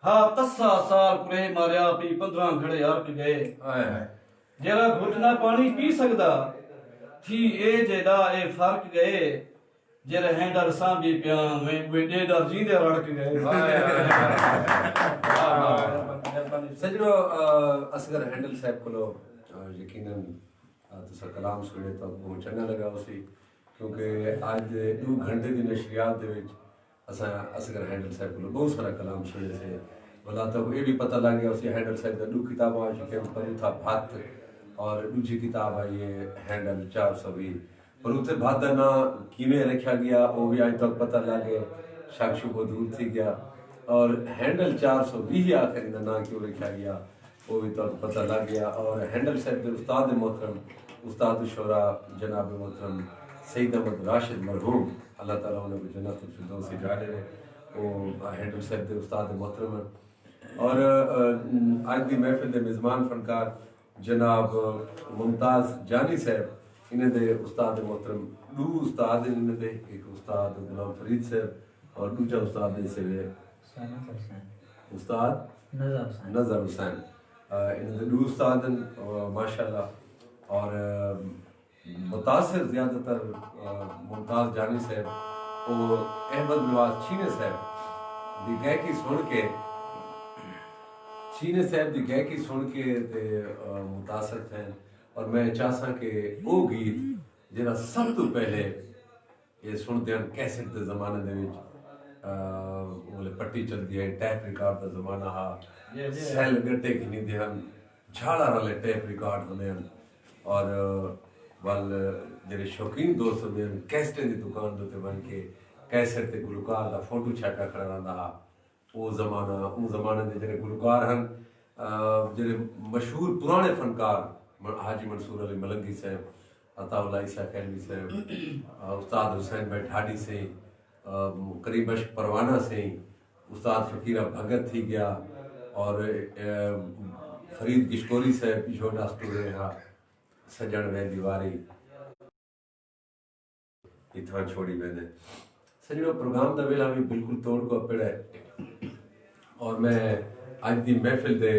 हां तस्सा साल कुरे मारिया पी 15 घड़े हरक गए हाय हाय जरा घुटना पानी पी सकदा थी ए जेदा ए फर्क गए जरा हैंडल सांभी पिया में वेडे डर जींदे रड़क गए सजनो असगर हैंडल साहब को यकीनन तुसा कलाम सुने तो बहुत चंगा लगा उसी क्योंकि आज 2 घंटे की नशरियात दे विच असा असगर हैंडल साहब को बहुत सारा कलाम सुने से भला तो ये भी पता लग गया उसी हैंडल साहब का 2 किताबां आ चुके हैं पर था भात और दूसरी किताब आई है हैंडल 420 पर उसे भात का ना किवें रखा गया वो भी आज तक पता लग गया शक शुबो दूर थी गया और हैंडल 420 आखिर ना क्यों रखा गया वो भी तो पता लग गया। और हैंडल साहब के उस्ताद मोहतरम उस्ताद शुरा जनाब मोहतरम सईद अहमद राशिद मरहूम अल्लाह ताला उन्हें को जन्नत फिरदौस से जाने ने वो हैंडल साहब के उस्ताद मोहतरम हैं। और आज की महफिल के मेज़बान फनकार जनाब मुमताज़ जानी साहब इन्हें दे उस्ताद मोहतरम दो उस्ताद इन्हें दे एक उस्ताद गुलाम फरीद साहब और दूसरा उस्ताद से उस्ताद नज़र हुसैन इन्हें दे दो उस्ताद माशाल्लाह। और मुतासिर ज़्यादातर मुमताज़ जानी साहब और अहमद नवाज चीने साहब दी गायकी सुन के चीने साहब दी गायकी सुन के ते मुतासिर थे। और मैं चाहता कि वो गीत जिहड़ा सब तो पहले ये सुनते हैं कैसेट के ज़माने दे विच बोले पट्टी चलती है टैप रिकॉर्ड का ज़माना हा सैल गट्टे घिनी दे हैं झाड़ा वाले टैप रिकॉर्ड होंदे हैं। और वल जेडे शौकीन दोस्त होंदे हैं कैसेटें दी दुकान दे उत्ते बन के कैसेट ते गुलकार दा फोटो छाटा खड़ा रहिंदा हा। वो ज़माना उन ज़माने दे जेडे गुलकार हैं जेडे मशहूर पुराने फनकार हाजी मंसूर अली मलंगी साहब अताउल्ला ईसा खैलवी साहब उस्ताद हुसैन भाई ठाडी से करीम बख्श परवाना से उस्ताद फकीरा भगत थी गया और फरीद गिशकोरी साहब छोटा स्टूडेंट हा सजन वे दीवारी इतना छोड़ी मैंने सजनो प्रोग्राम का वेला भी बिल्कुल तोड़ को अपड़ा है। और मैं आज की महफिल के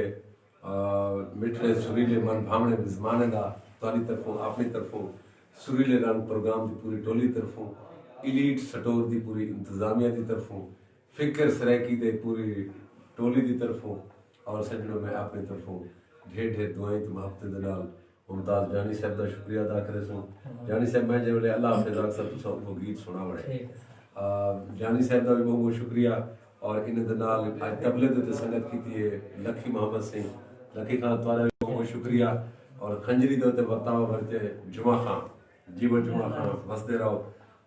मिठड़े सुरीले मन भावने मेज़माने का तुहाडी तरफों अपनी तरफों सुरीले रंग प्रोग्राम की पूरी टोली तरफों इलीट स्टोर की पूरी इंतजामिया की तरफों फिक्र सरायकी के पूरी टोली की तरफों और सजनों में अपनी तरफों ढेर ढेर दुआएं तो मुहब्बत दे नाल मुमताज़ जानी साहब का शुक्रिया अदा करे सूं। जानी साहब मैं जो अल्लाह हाफिज़ अक्सर तुसां वो गीत सुना बड़े जानी साहब का भी बहुत बहुत शुक्रिया। और इन दे नाल अज तबले ते संगत की है लखी मोहम्मद सिंह लखी खान तुहारा भी बहुत बहुत शुक्रिया। और खंजरी दे उत्ते वर्ताव वरते जुमा खान जीवन जुमा खान वसदे रहो।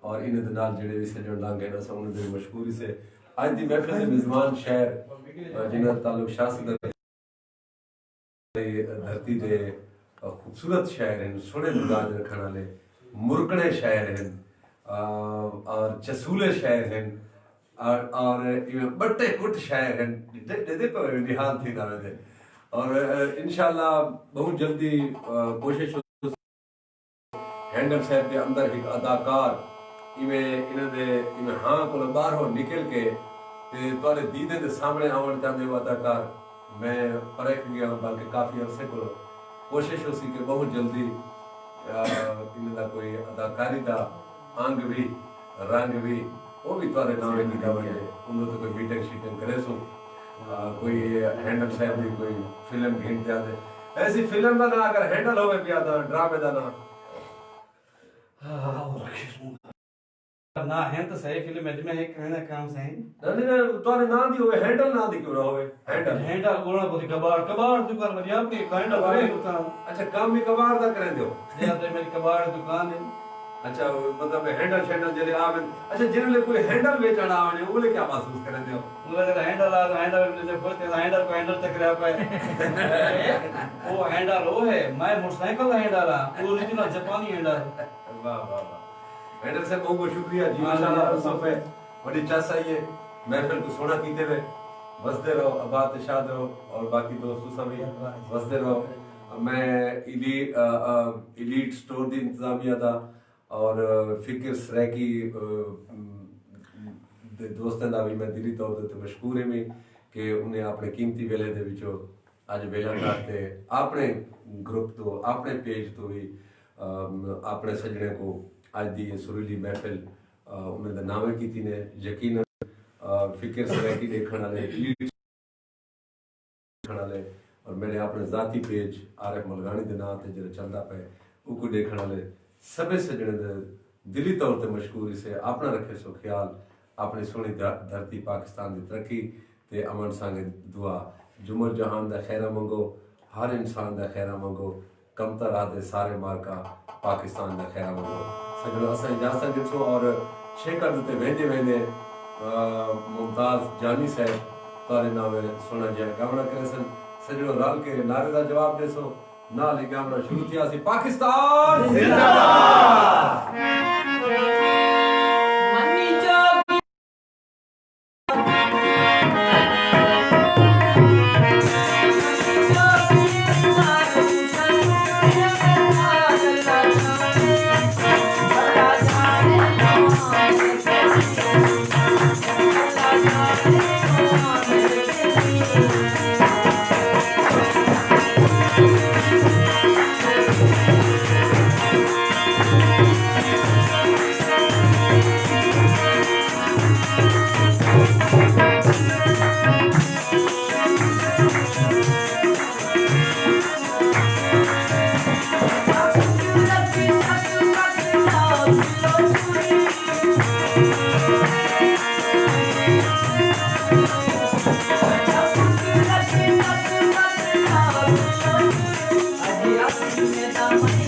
और इन दे नाल जेडे भी सजण लांगे ना सब उन्हें मशहूरी से आज दी महफिल के मेज़बान शहर जिन्हां ताल्लुक शासक धरती दे खूबसूरत शहर हैं सोने मिजाज रखने वाले मुरकड़े शहर हैं और चसूले शहर हैं और बट्टे कुट शहर हैं दे पर निहाल थी ना दे। और इंशाल्लाह बहुत जल्दी कोशिश हैंडल साहब के अंदर एक अदाकार इन्हें हाँ को बाहर हो निकल के तुहारे दीदे के सामने आवन चाहते हो अदाकार मैं परख गया बल्कि काफ़ी अरसे को कोशिश हो सी कि बहुत जल्दी इनका कोई अदाकारी का अंग भी रंग भी वो भी तुहारे नाम की जावे उन्होंने तो कोई बीटेक शीटेक करे सो कोई हैंडल साहब की कोई फिल्म घिन जाते ऐसी फिल्म का ना अगर हैंडल होवे पिया था ड्रामे का ना ना है तो सही फिल्म है में एक कहना काम से नहीं नहीं तुहारे ना दी होवे हैंडल ना दी क्यों ना होवे हैंडल गोना बोली कबाड़ कबाड़ दुकान में आपकी हैंडल वाली दुकान अच्छा काम भी कबाड़ दा करे दो या तो मेरी कबाड़ दुकान है। अच्छा मतलब हैंडल शैंडल जरे आवे अच्छा जिनले कोई हैंडल बेचना आवे ओले क्या महसूस करे दो मुझे अगर हैंडल जो बोलते हैं हैंडल को हैंडल तक रहा पाए वो हैंडल वो है मैं मोटरसाइकिल हैंडल है ओरिजिनल जापानी हैंडल है। वाह वाह वाह हैंडल साहब बहुत बहुत शुक्रिया जी माशाल्लाह सोफे बड़ी चासा ये महफिल को सोना कीते हुए बसते रहो आबाद शाद रहो और बाकी दोस्तों सभी बसते रहो। मैं इलीट स्टोर दी इंतजामिया था और फिक्र सरायकी दोस्तों का भी मैं दिली तौर पर मशहूर है में कि उन्हें अपने कीमती वेले दे विचों अज वेला करते अपने ग्रुप तो अपने पेज तो भी अपने सजने को आज दी ये सुरीली महफिल उन्हें नावे की थी ने यकीन फिक्र सरायकी देखने वाले और मेरे अपने जाती पेज आरएफ मलगानी के नाम से जो चलता पे उनको देखने वाले सभी सजने दे दिली तौर पर मशहूरी से अपना रखे सो ख्याल अपनी सोनी धरती पाकिस्तान की तरक्की ते अमन संग दुआ जुमर जहान दा खैरा मंगो हर इंसान दा खैरा मंगो कमतर आदे सारे मार्का पाकिस्तान दा खैरा मंगो सजनो असा इजाजत ॾिठो और शेकर ते वेंदे वेंदे मुमताज़ जानी साहब तारे नाम सुना जय गावना करे सन सजड़ो रल के नारे का जवाब देसो ना लिखा हमरा शुरू थिया सी पाकिस्तान मन्नी चौकी में